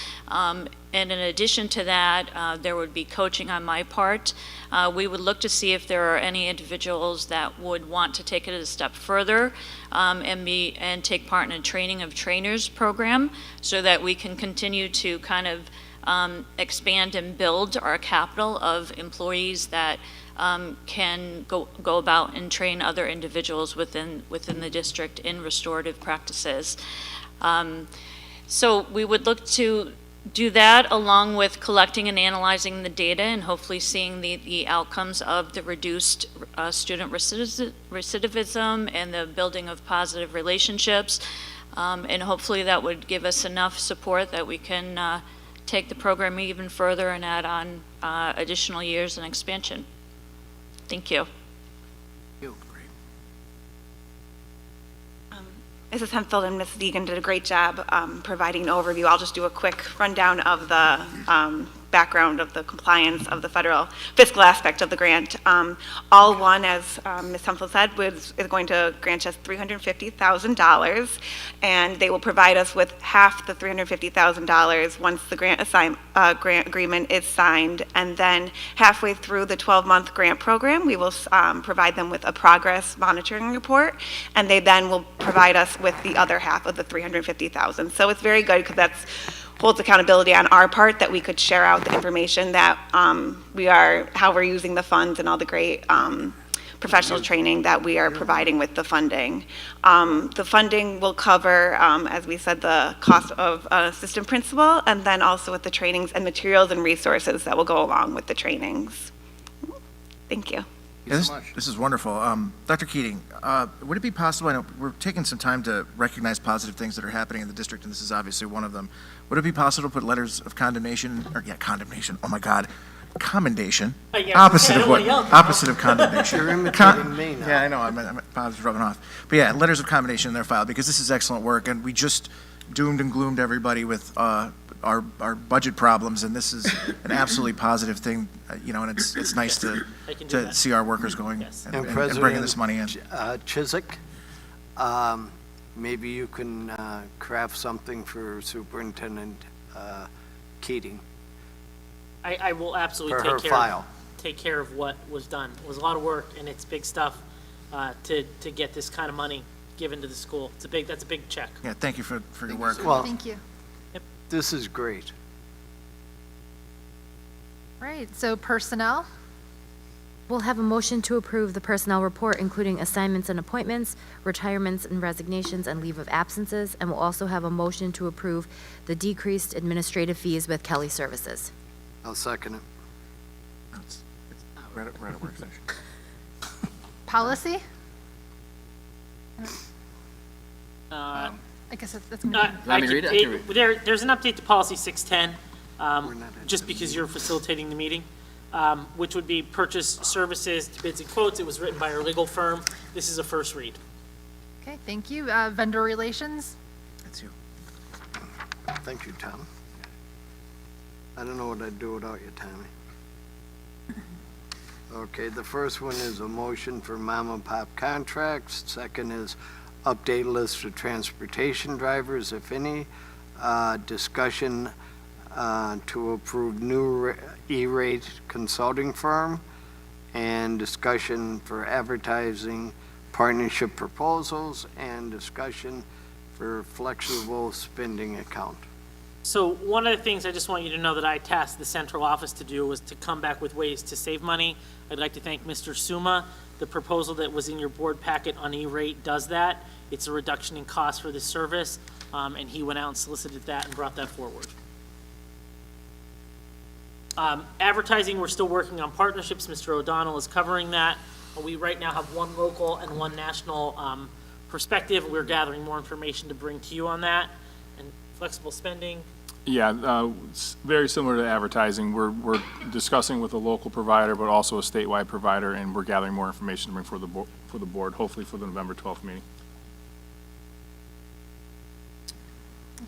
And in addition to that, there would be coaching on my part. We would look to see if there are any individuals that would want to take it a step further and take part in a training of trainers program so that we can continue to kind of expand and build our capital of employees that can go about and train other individuals within the district in restorative practices. So we would look to do that along with collecting and analyzing the data and hopefully seeing the outcomes of the reduced student recidivism and the building of positive relationships. And hopefully that would give us enough support that we can take the program even further and add on additional years and expansion. Thank you. Mrs. Hempfield and Mrs. Egan did a great job providing an overview. I'll just do a quick rundown of the background of the compliance of the federal fiscal aspect of the grant. All one, as Ms. Hempfield said, is going to grant us $350,000, and they will provide us with half the $350,000 once the grant agreement is signed, and then halfway through the 12-month grant program, we will provide them with a progress monitoring report, and they then will provide us with the other half of the $350,000. So it's very good because that's holds accountability on our part that we could share out the information that how we're using the funds and all the great professional training that we are providing with the funding. The funding will cover, as we said, the cost of assistant principal, and then also with the trainings and materials and resources that will go along with the trainings. Thank you. Yeah, this is wonderful. Dr. Keating, would it be possible, I know we're taking some time to recognize positive things that are happening in the district, and this is obviously one of them. Would it be possible to put letters of condemnation, condemnation, oh my God, commendation, opposite of condemnation. You're imitating me now. Yeah, I know, I'm rubbing off. But yeah, letters of commendation in their file, because this is excellent work, and we just doomed and gloomed everybody with our budget problems, and this is an absolutely positive thing, and it's nice to see our workers going and bringing this money in. Chiswick, maybe you can craft something for Superintendent Keating. I will absolutely For her file. take care of what was done. It was a lot of work, and it's big stuff to get this kind of money given to the school. That's a big check. Yeah, thank you for your work. Well, Thank you. this is great. Right, so personnel. We'll have a motion to approve the personnel report, including assignments and appointments, retirements and resignations, and leave of absences, and we'll also have a motion to approve the decreased administrative fees with Kelly Services. I'll second it. We're at a work session. Policy? I guess that's going to be. Let me read it. There's an update to policy 610, just because you're facilitating the meeting, which would be purchase services to bids and quotes. It was written by our legal firm. This is a first read. Okay, thank you. Vendor relations. That's you. Thank you, Tom. I don't know what I'd do without you, Tommy. Okay, the first one is a motion for mom and pop contracts. Second is update list of transportation drivers, if any. Discussion to approve new E-rate consulting firm, and discussion for advertising partnership proposals, and discussion for flexible spending account. So one of the things I just want you to know that I tasked the central office to do was to come back with ways to save money. I'd like to thank Mr. Suma. The proposal that was in your board packet on E-rate does that. It's a reduction in cost for this service, and he went out and solicited that and brought that forward. Advertising, we're still working on partnerships. Mr. O'Donnell is covering that. We right now have one local and one national perspective. We're gathering more information to bring to you on that. And flexible spending. Yeah, it's very similar to advertising. We're discussing with a local provider, but also a statewide provider, and we're gathering more information to bring for the board, hopefully for the November 12th meeting.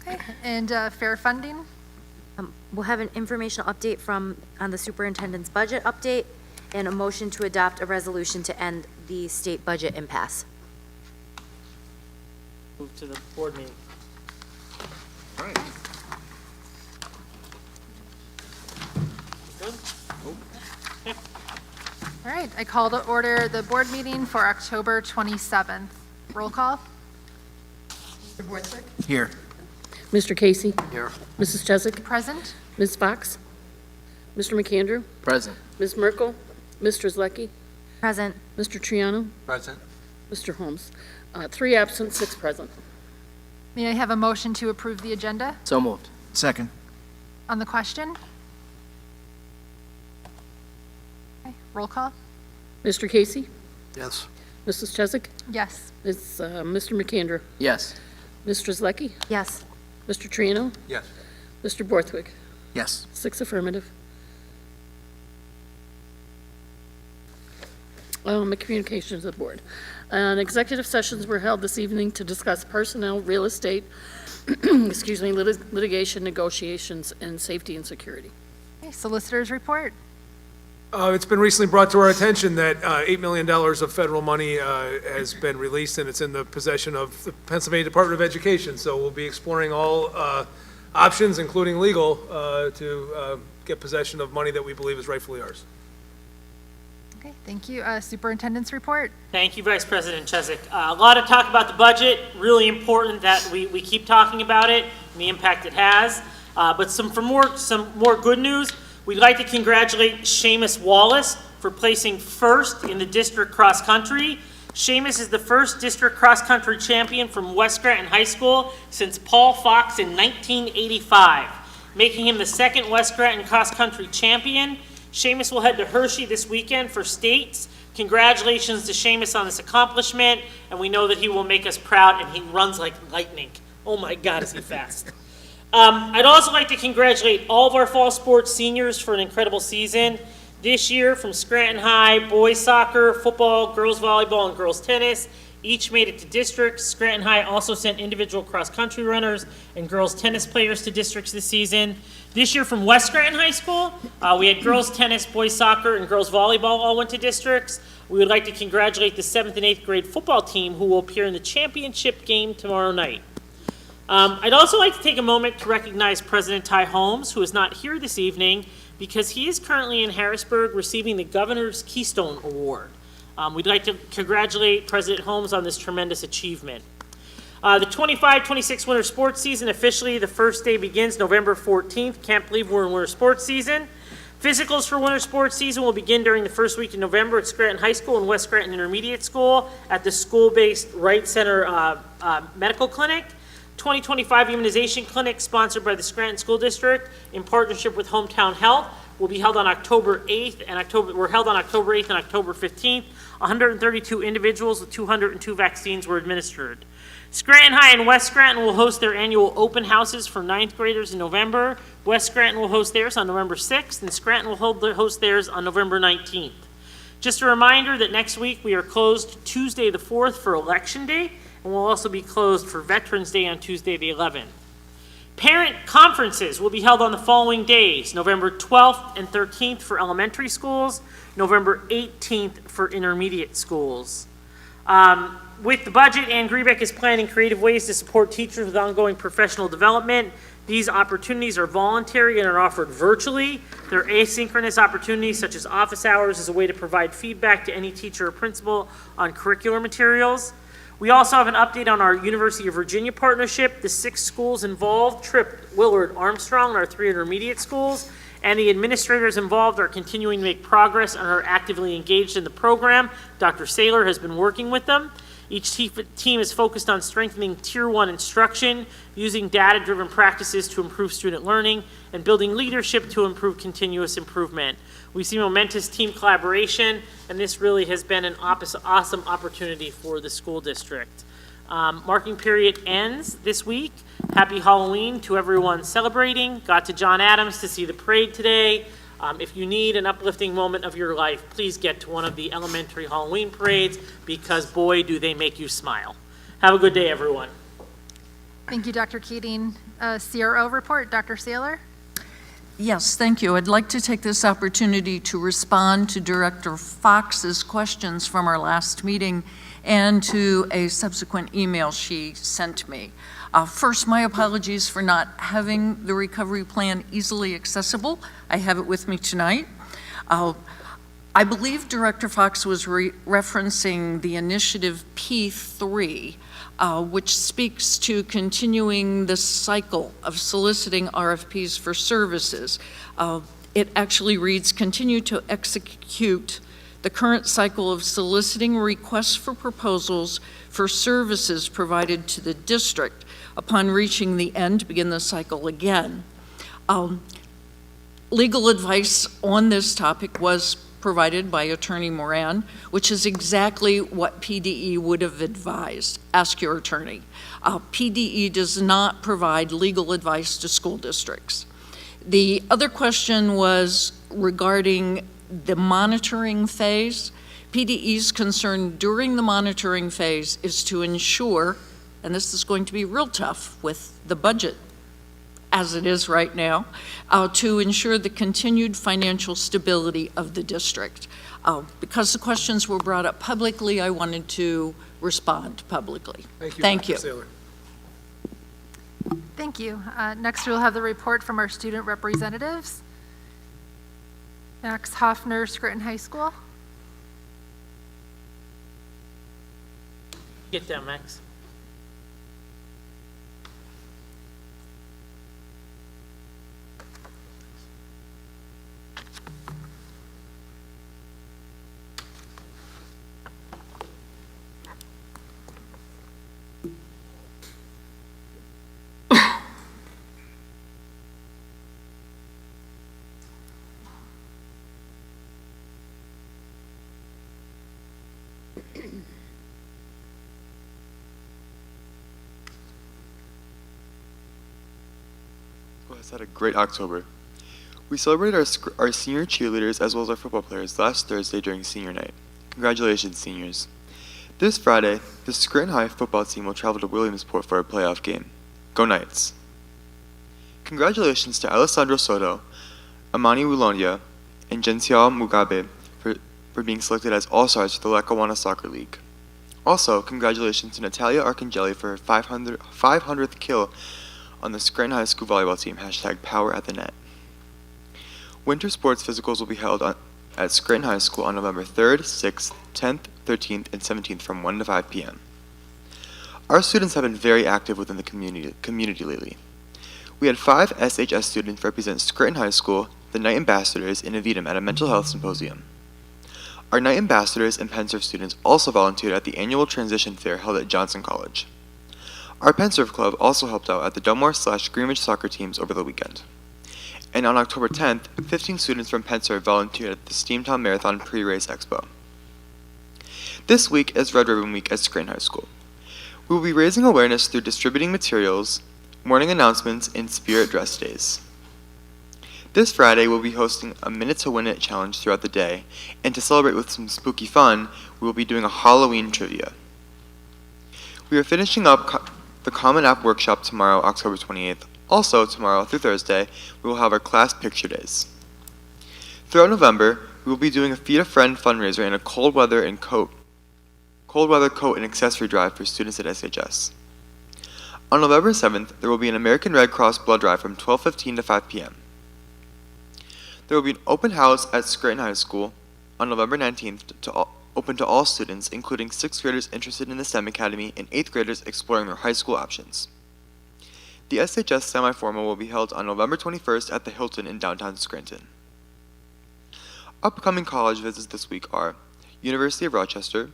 Okay, and fair funding. We'll have an informational update on the superintendent's budget update, and a motion to adopt a resolution to end the state budget impasse. Move to the board meeting. All right. Good? All right, I call to order the board meeting for October 27th. Roll call. Mr. Borthwick? Here. Mr. Casey? Here. Mrs. Chesak? Present. Ms. Fox? Mr. McAndrew? Present. Ms. Merkel? Mr. Zlecki? Present. Mr. Triano? Present. Mr. Holmes? 3 absent, 6 present. May I have a motion to approve the agenda? So moved. Second. On the question? Okay, roll call? Mr. Casey? Yes. Mrs. Chesak? Yes. Mr. McAndrew? Yes. Mr. Zlecki? Yes. Mr. Triano? Yes. Mr. Borthwick? Yes. 6 affirmative. Communications of the board. Executive sessions were held this evening to discuss personnel, real estate, excuse me, litigation, negotiations, and safety and security. Okay, solicitors report. It's been recently brought to our attention that $8 million of federal money has been released, and it's in the possession of the Pennsylvania Department of Education. So we'll be exploring all options, including legal, to get possession of money that we believe is rightfully ours. Okay, thank you. Superintendent's report. Thank you, Vice President Chesak. A lot of talk about the budget. Really important that we keep talking about it and the impact it has. But some more good news. We'd like to congratulate Seamus Wallace for placing first in the district cross country. Seamus is the first district cross country champion from West Scranton High School since Paul Fox in 1985, making him the second West Scranton cross country champion. Seamus will head to Hershey this weekend for states. Congratulations to Seamus on this accomplishment, and we know that he will make us proud, and he runs like lightning. Oh my God, is he fast. I'd also like to congratulate all of our fall sports seniors for an incredible season. This year, from Scranton High, boys soccer, football, girls volleyball, and girls tennis each made it to districts. Scranton High also sent individual cross-country runners and girls tennis players to districts this season. This year, from West Scranton High School, we had girls tennis, boys soccer, and girls volleyball all went to districts. We would like to congratulate the 7th and 8th grade football team who will appear in the championship game tomorrow night. I'd also like to take a moment to recognize President Ty Holmes, who is not here this evening because he is currently in Harrisburg receiving the Governor's Keystone Award. We'd like to congratulate President Holmes on this tremendous achievement. The 25-26 winter sports season, officially the first day begins November 14th. Can't believe we're in winter sports season. Physicals for winter sports season will begin during the first week in November at Scranton High School and West Scranton Intermediate School at the school-based Wright Center Medical Clinic. 2025 immunization clinic sponsored by the Scranton School District in partnership with Hometown Health will be held on October 8th and October 15th. 132 individuals with 202 vaccines were administered. Scranton High and West Scranton will host their annual open houses for 9th graders in November. West Scranton will host theirs on November 6th, and Scranton will host theirs on November 19th. Just a reminder that next week we are closed Tuesday the 4th for Election Day, and we'll also be closed for Veterans Day on Tuesday the 11th. Parent conferences will be held on the following days: November 12th and 13th for elementary schools, November 18th for intermediate schools. With the budget, Ann Griebeck is planning creative ways to support teachers with ongoing professional development. These opportunities are voluntary and are offered virtually. They're asynchronous opportunities such as office hours as a way to provide feedback to any teacher or principal on curricular materials. We also have an update on our University of Virginia partnership. The 6 schools involved, Tripp, Willard, Armstrong, and our 3 intermediate schools, and the administrators involved are continuing to make progress and are actively engaged in the program. Dr. Saylor has been working with them. Each team is focused on strengthening Tier 1 instruction, using data-driven practices to improve student learning, and building leadership to improve continuous improvement. We see momentous team collaboration, and this really has been an awesome opportunity for the school district. Marking period ends this week. Happy Halloween to everyone celebrating. Got to John Adams to see the parade today. If you need an uplifting moment of your life, please get to one of the elementary Halloween parades because boy, do they make you smile. Have a good day, everyone. Thank you, Dr. Keating. CRO report, Dr. Saylor. Yes, thank you. I'd like to take this opportunity to respond to Director Fox's questions from our last meeting and to a subsequent email she sent me. First, my apologies for not having the recovery plan easily accessible. I have it with me tonight. I believe Director Fox was referencing the initiative P3, which speaks to continuing the cycle of soliciting RFPs for services. It actually reads, continue to execute the current cycle of soliciting requests for proposals for services provided to the district. Upon reaching the end, begin the cycle again. Legal advice on this topic was provided by Attorney Moran, which is exactly what PDE would have advised. Ask your attorney. PDE does not provide legal advice to school districts. The other question was regarding the monitoring phase. PDE's concern during the monitoring phase is to ensure, and this is going to be real tough with the budget as it is right now, to ensure the continued financial stability of the district. Because the questions were brought up publicly, I wanted to respond publicly. Thank you, Dr. Saylor. Thank you. Next, we'll have the report from our student representatives. Max Hoffner, Scranton High School. Get down, Max. Has had a great October. We celebrated our senior cheerleaders as well as our football players last Thursday during senior night. Congratulations, seniors. This Friday, the Scranton High football team will travel to Williamsport for a playoff game. Go Knights! Congratulations to Alessandro Soto, Amani Wulonia, and Gensial Mugabe for being selected as All-Stars for the Lackawanna Soccer League. Also, congratulations to Natalia Arcangeli for her 500th kill on the Scranton High School volleyball team, #PowerAtTheNet. Winter sports physicals will be held at Scranton High School on November 3rd, 6th, 10th, 13th, and 17th from 1 to 5 p.m. Our students have been very active within the community lately. We had 5 SHS students represent Scranton High School, the Night Ambassadors, in Evitum at a mental health symposium. Our Night Ambassadors and PennServe students also volunteered at the annual transition fair held at Johnson College. Our PennServe Club also helped out at the Dunmore/Greenwich soccer teams over the weekend. And on October 10th, 15 students from PennServe volunteered at the Steamtown Marathon Pre-Race Expo. This week is Red Ribbon Week at Scranton High School. We will be raising awareness through distributing materials, morning announcements, and spirit dress days. This Friday, we'll be hosting a Minute to Win It challenge throughout the day, and to celebrate with some spooky fun, we will be doing a Halloween trivia. We are finishing up the Common App Workshop tomorrow, October 28th. Also, tomorrow through Thursday, we will have our class picture days. Throughout November, we will be doing a Feed a Friend fundraiser and a cold weather coat and accessory drive for students at SHS. On November 7th, there will be an American Red Cross blood drive from 12:15 to 5 p.m. There will be an open house at Scranton High School on November 19th open to all students, including 6th graders interested in the STEM Academy and 8th graders exploring their high school options. The SHS semi-formal will be held on November 21st at the Hilton in downtown Scranton. Upcoming college visits this week are University of Rochester,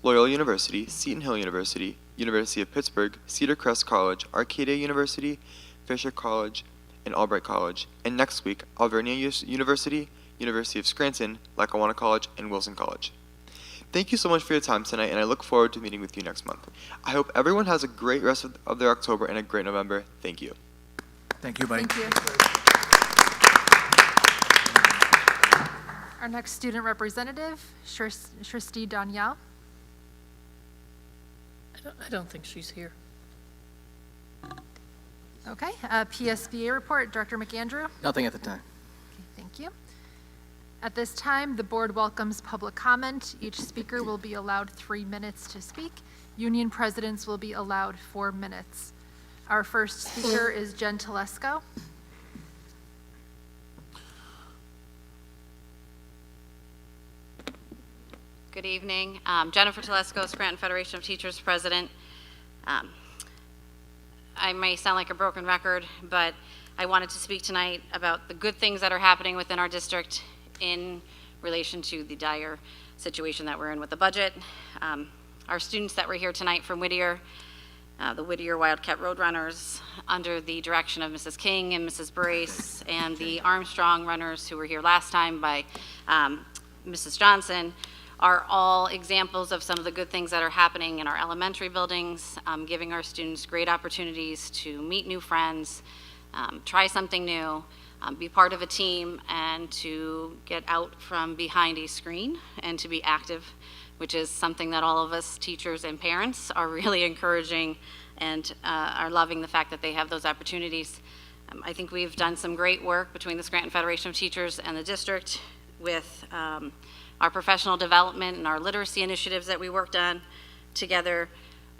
Loyola University, Seton Hill University, University of Pittsburgh, Cedar Crest College, Arcadia University, Fisher College, and Albright College, and next week, Alvernia University, University of Scranton, Lackawanna College, and Wilson College. Thank you so much for your time tonight, and I look forward to meeting with you next month. I hope everyone has a great rest of their October and a great November. Thank you. Thank you, buddy. Thank you. Our next student representative, Shristi Danielle. I don't think she's here. Okay, PSBA report, Director McAndrew. Nothing at the time. Okay, thank you. At this time, the board welcomes public comment. Each speaker will be allowed 3 minutes to speak. Union presidents will be allowed 4 minutes. Our first speaker is Jen Telesco. Good evening. Jennifer Telesco, Scranton Federation of Teachers President. I may sound like a broken record, but I wanted to speak tonight about the good things that are happening within our district in relation to the dire situation that we're in with the budget. Our students that were here tonight from Whittier the Whittier Wildcat Roadrunners under the direction of Mrs. King and Mrs. Brace, and the Armstrong Runners who were here last time by Mrs. Johnson, are all examples of some of the good things that are happening in our elementary buildings, giving our students great opportunities to meet new friends, try something new, be part of a team, and to get out from behind a screen and to be active, which is something that all of us teachers and parents are really encouraging and are loving the fact that they have those opportunities. I think we've done some great work between the Scranton Federation of Teachers and the district with our professional development and our literacy initiatives that we worked on together,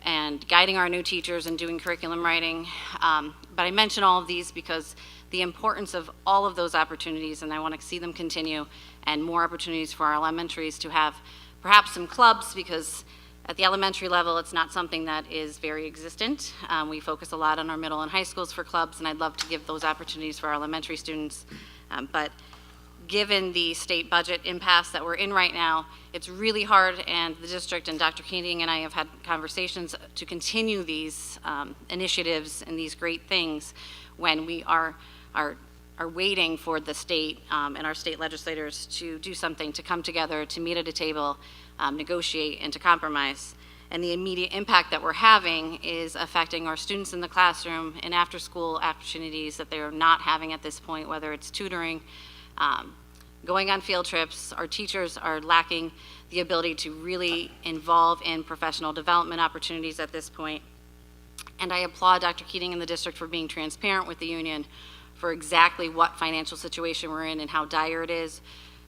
and guiding our new teachers and doing curriculum writing. But I mention all of these because the importance of all of those opportunities, and I want to see them continue, and more opportunities for our elementaries to have perhaps some clubs, because at the elementary level, it's not something that is very existent. We focus a lot on our middle and high schools for clubs, and I'd love to give those opportunities for our elementary students. But given the state budget impasse that we're in right now, it's really hard, and the district and Dr. Keating and I have had conversations to continue these initiatives and these great things when we are waiting for the state and our state legislators to do something, to come together, to meet at a table, negotiate, and to compromise. And the immediate impact that we're having is affecting our students in the classroom and after-school opportunities that they're not having at this point, whether it's tutoring, going on field trips. Our teachers are lacking the ability to really involve in professional development opportunities at this point. And I applaud Dr. Keating and the district for being transparent with the union for exactly what financial situation we're in and how dire it is,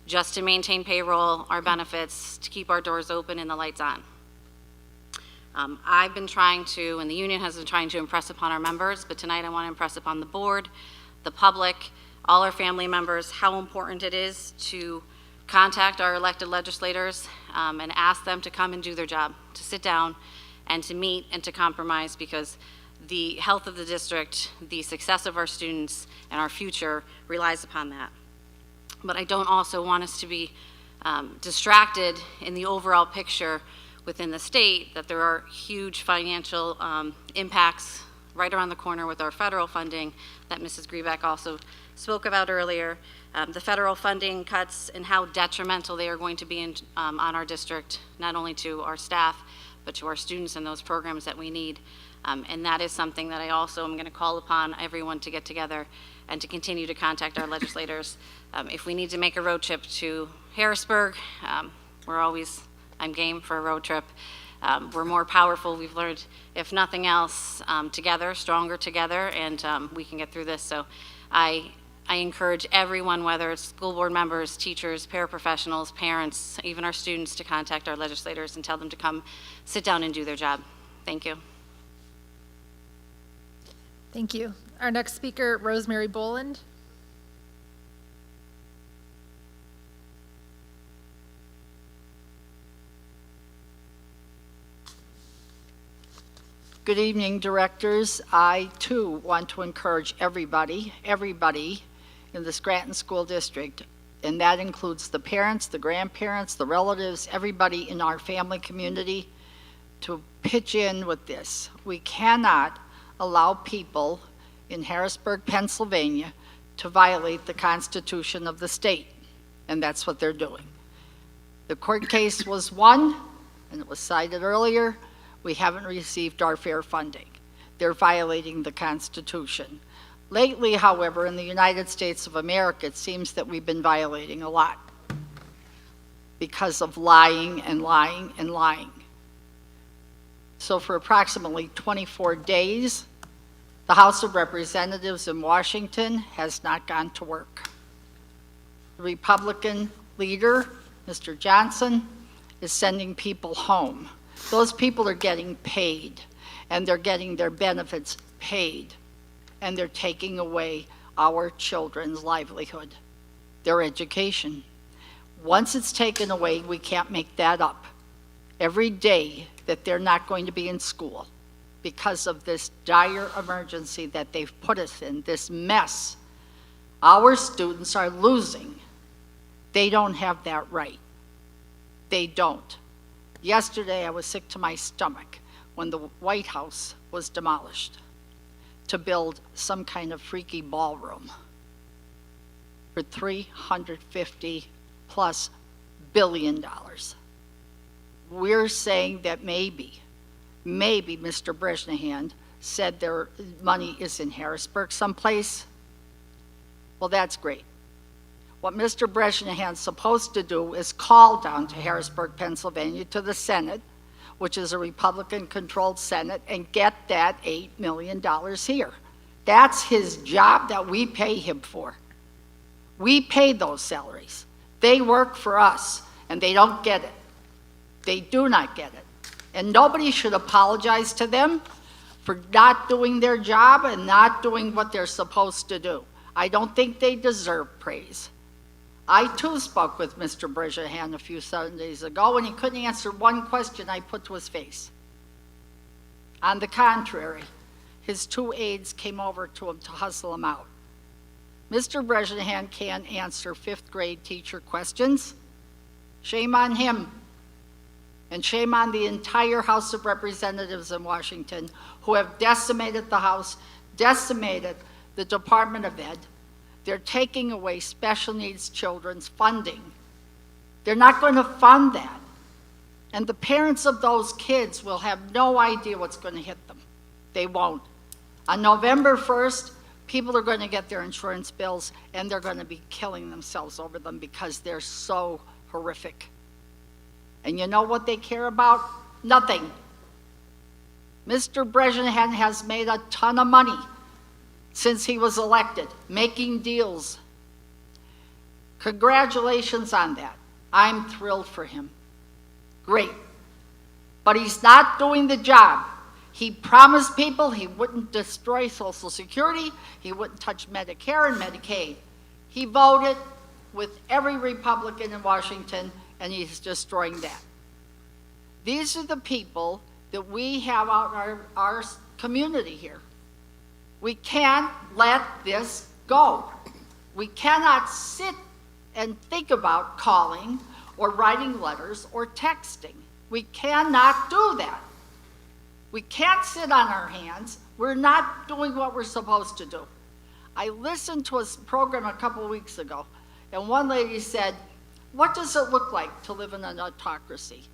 just to maintain payroll, our benefits, to keep our doors open and the lights on. I've been trying to, and the union has been trying to impress upon our members, but tonight I want to impress upon the board, the public, all our family members, how important it is to contact our elected legislators and ask them to come and do their job, to sit down and to meet and to compromise, because the health of the district, the success of our students, and our future relies upon that. But I don't also want us to be distracted in the overall picture within the state, that there are huge financial impacts right around the corner with our federal funding that Mrs. Griebeck also spoke about earlier. The federal funding cuts and how detrimental they are going to be on our district, not only to our staff, but to our students and those programs that we need. And that is something that I also am going to call upon everyone to get together and to continue to contact our legislators. If we need to make a road trip to Harrisburg, I'm game for a road trip. We're more powerful, we've learned, if nothing else, together, stronger together, and we can get through this. So I encourage everyone, whether it's school board members, teachers, paraprofessionals, parents, even our students, to contact our legislators and tell them to come sit down and do their job. Thank you. Thank you. Our next speaker, Rosemary Boland. Good evening, directors. I, too, want to encourage everybody in the Scranton School District, and that includes the parents, the grandparents, the relatives, everybody in our family community, to pitch in with this. We cannot allow people in Harrisburg, Pennsylvania, to violate the Constitution of the state, and that's what they're doing. The court case was won, and it was cited earlier. We haven't received our fair funding. They're violating the Constitution. Lately, however, in the United States of America, it seems that we've been violating a lot because of lying and lying and lying. So for approximately 24 days, the House of Representatives in Washington has not gone to work. The Republican leader, Mr. Johnson, is sending people home. Those people are getting paid, and they're getting their benefits paid, and they're taking away our children's livelihood, their education. Once it's taken away, we can't make that up. Every day that they're not going to be in school because of this dire emergency that they've put us in, this mess, our students are losing. They don't have that right. They don't. Yesterday, I was sick to my stomach when the White House was demolished to build some kind of freaky ballroom for $350+ billion. We're saying that maybe Mr. Bresnahan said their money is in Harrisburg someplace. Well, that's great. What Mr. Bresnahan's supposed to do is call down to Harrisburg, Pennsylvania, to the Senate, which is a Republican-controlled Senate, and get that $8 million here. That's his job that we pay him for. We pay those salaries. They work for us, and they don't get it. They do not get it. And nobody should apologize to them for not doing their job and not doing what they're supposed to do. I don't think they deserve praise. I too spoke with Mr. Bresnahan a few Sundays ago, and he couldn't answer one question I put to his face. On the contrary, his 2 aides came over to him to hustle him out. Mr. Bresnahan can't answer 5th grade teacher questions. Shame on him. And shame on the entire House of Representatives in Washington who have decimated the House, decimated the Department of Ed. They're taking away special needs children's funding. They're not going to fund that. And the parents of those kids will have no idea what's going to hit them. They won't. On November 1st, people are going to get their insurance bills and they're going to be killing themselves over them because they're so horrific. And you know what they care about? Nothing. Mr. Bresnahan has made a ton of money since he was elected, making deals. Congratulations on that. I'm thrilled for him. Great. But he's not doing the job. He promised people he wouldn't destroy Social Security, he wouldn't touch Medicare and Medicaid. He voted with every Republican in Washington, and he's destroying that. These are the people that we have out in our community here. We can't let this go. We cannot sit and think about calling or writing letters or texting. We cannot do that. We can't sit on our hands. We're not doing what we're supposed to do. I listened to a program a couple of weeks ago, and one lady said, "What does it look like to live in an autocracy?"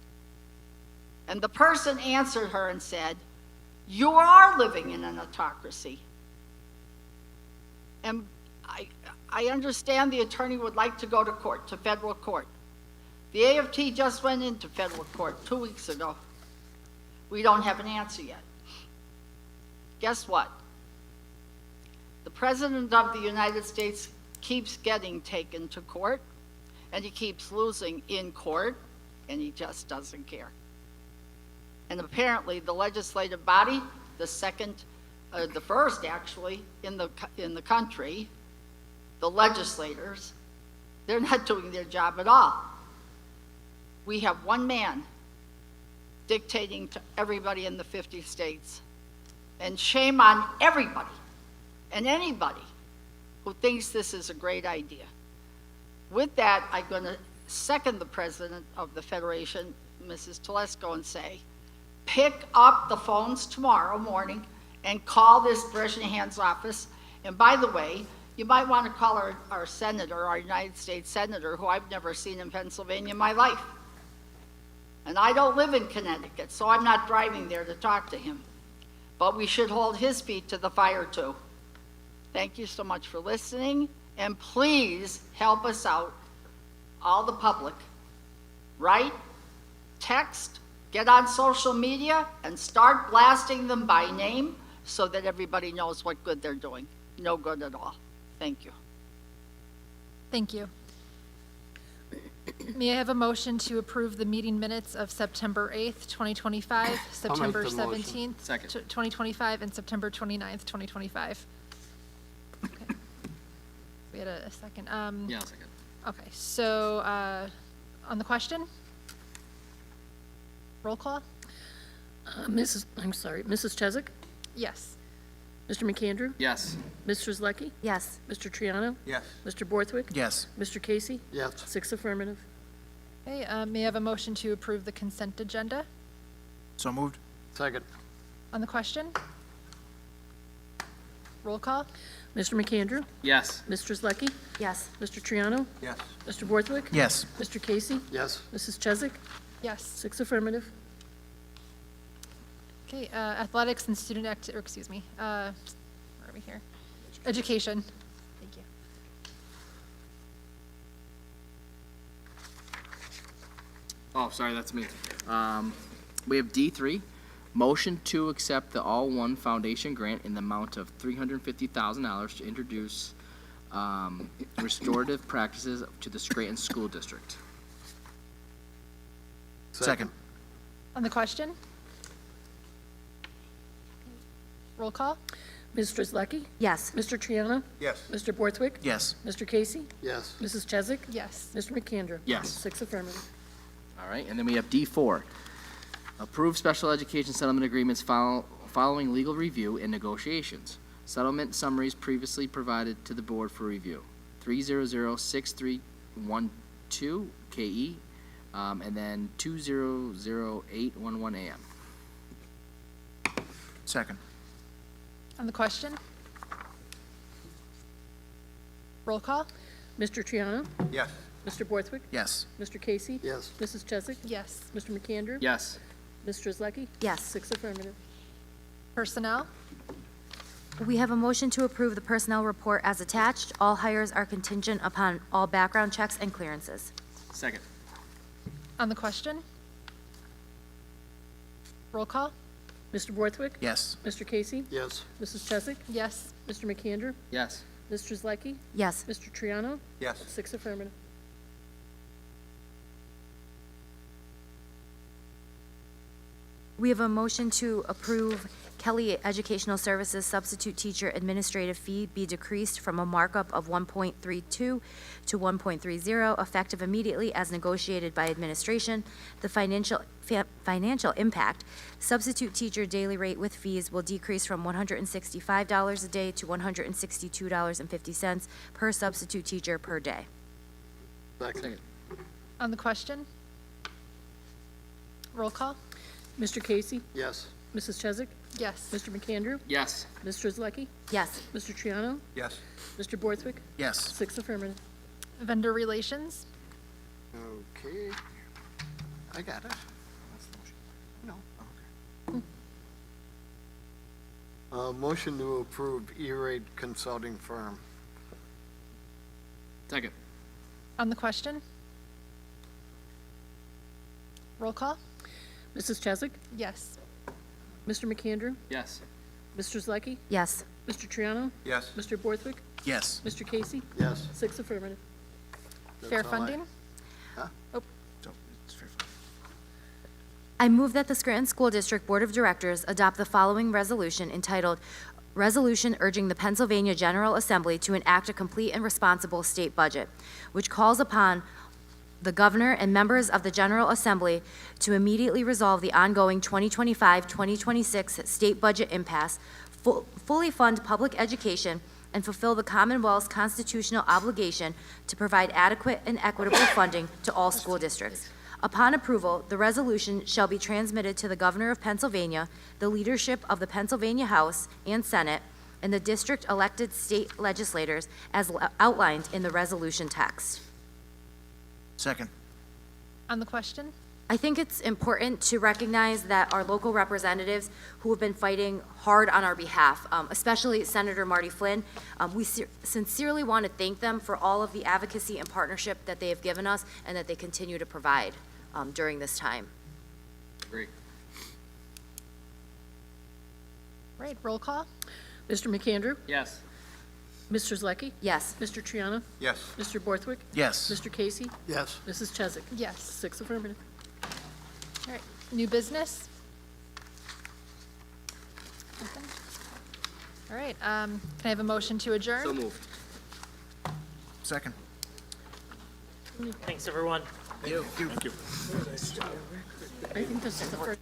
And the person answered her and said, "You are living in an autocracy." And I understand the attorney would like to go to court, to federal court. The AFT just went into federal court 2 weeks ago. We don't have an answer yet. Guess what? The President of the United States keeps getting taken to court, and he keeps losing in court, and he just doesn't care. And apparently the legislative body, the first actually in the country, the legislators, they're not doing their job at all. We have one man dictating to everybody in the 50 states. And shame on everybody and anybody who thinks this is a great idea. With that, I'm going to second the president of the Federation, Mrs. Telesco, and say, pick up the phones tomorrow morning and call this Bresnahan's office. And by the way, you might want to call our senator, our United States senator, who I've never seen in Pennsylvania in my life. And I don't live in Connecticut, so I'm not driving there to talk to him. But we should hold his feet to the fire too. Thank you so much for listening, and please help us out, all the public. Write, text, get on social media, and start blasting them by name so that everybody knows what good they're doing. No good at all. Thank you. Thank you. May I have a motion to approve the meeting minutes of September 8th, 2025, September 17th, 2025, and September 29th, 2025? Okay. We had a second. Yeah, a second. Okay, so on the question? Roll call? Mrs. Chesak? Yes. Mr. McAndrew? Yes. Mr. Zlecki? Yes. Mr. Triano? Yes. Mr. Borthwick? Yes. Mr. Casey? Yes. 6 affirmative. Okay, may I have a motion to approve the consent agenda? So moved. Second. On the question? Roll call? Mr. McAndrew? Yes. Mr. Zlecki? Yes. Mr. Triano? Yes. Mr. Borthwick? Yes. Mr. Casey? Yes. Mrs. Chesak? Yes. 6 affirmative. Okay, athletics and student or excuse me, where are we here? Education. Thank you. Oh, sorry, that's me. We have D3, motion to accept the All One Foundation grant in the amount of $350,000 to introduce restorative practices to the Scranton School District. Second. On the question? Roll call? Mr. Zlecki? Yes. Mr. Triano? Yes. Mr. Borthwick? Yes. Mr. Casey? Yes. Mrs. Chesak? Yes. Mr. McAndrew? Yes. 6 affirmative. All right, and then we have D4, approve special education settlement agreements following legal review and negotiations. Settlement summaries previously provided to the board for review. 3006312 KE, and then 2000811 AM. Second. On the question? Roll call? Mr. Triano? Yes. Mr. Borthwick? Yes. Mr. Casey? Yes. Mrs. Chesak? Yes. Mr. McAndrew? Yes. Mr. Zlecki? Yes. 6 affirmative. Personnel? We have a motion to approve the personnel report as attached. All hires are contingent upon all background checks and clearances. Second. On the question? Roll call? Mr. Borthwick? Yes. Mr. Casey? Yes. Mrs. Chesak? Yes. Mr. McAndrew? Yes. Mr. Zlecki? Yes. Mr. Triano? Yes. 6 affirmative. We have a motion to approve Kelly Educational Services substitute teacher administrative fee be decreased from a markup of 1.32 to 1.30, effective immediately as negotiated by administration. The financial impact, substitute teacher daily rate with fees will decrease from $165 a day to $162.50 per substitute teacher per day. Second. On the question? Roll call? Mr. Casey? Yes. Mrs. Chesak? Yes. Mr. McAndrew? Yes. Mr. Zlecki? Yes. Mr. Triano? Yes. Mr. Borthwick? Yes. 6 affirmative. Vendor relations? Okay. I got it. No. Motion to approve E-Rate Consulting Firm. Second. On the question? Roll call? Mrs. Chesak? Yes. Mr. McAndrew? Yes. Mr. Zlecki? Yes. Mr. Triano? Yes. Mr. Borthwick? Yes. Mr. Casey? Yes. 6 affirmative. Fair That's all I- funding? Huh? Oh, So, it's fair funding. I move that the Scranton School District Board of Directors adopt the following resolution entitled, Resolution Urging the Pennsylvania General Assembly to Enact a Complete and Responsible State Budget, which calls upon the Governor and members of the General Assembly to immediately resolve the ongoing 2025-2026 state budget impasse, fully fund public education, and fulfill the Commonwealth's constitutional obligation to provide adequate and equitable funding to all school districts. Upon approval, the resolution shall be transmitted to the Governor of Pennsylvania, the leadership of the Pennsylvania House and Senate, and the district-elected state legislators as outlined in the resolution text. Second. On the question? I think it's important to recognize that our local representatives who have been fighting hard on our behalf, especially Senator Marty Flynn, we sincerely want to thank them for all of the advocacy and partnership that they have given us and that they continue to provide during this time. Great. Right, roll call? Mr. McAndrew? Yes. Mr. Zlecki? Yes. Mr. Triano? Yes. Mr. Borthwick? Yes. Mr. Casey? Yes. Mrs. Chesak? Yes. 6 affirmative. All right, new business? Nothing? All right, can I have a motion to adjourn? So moved. Second. Thanks, everyone. Thank you. I think this is the first.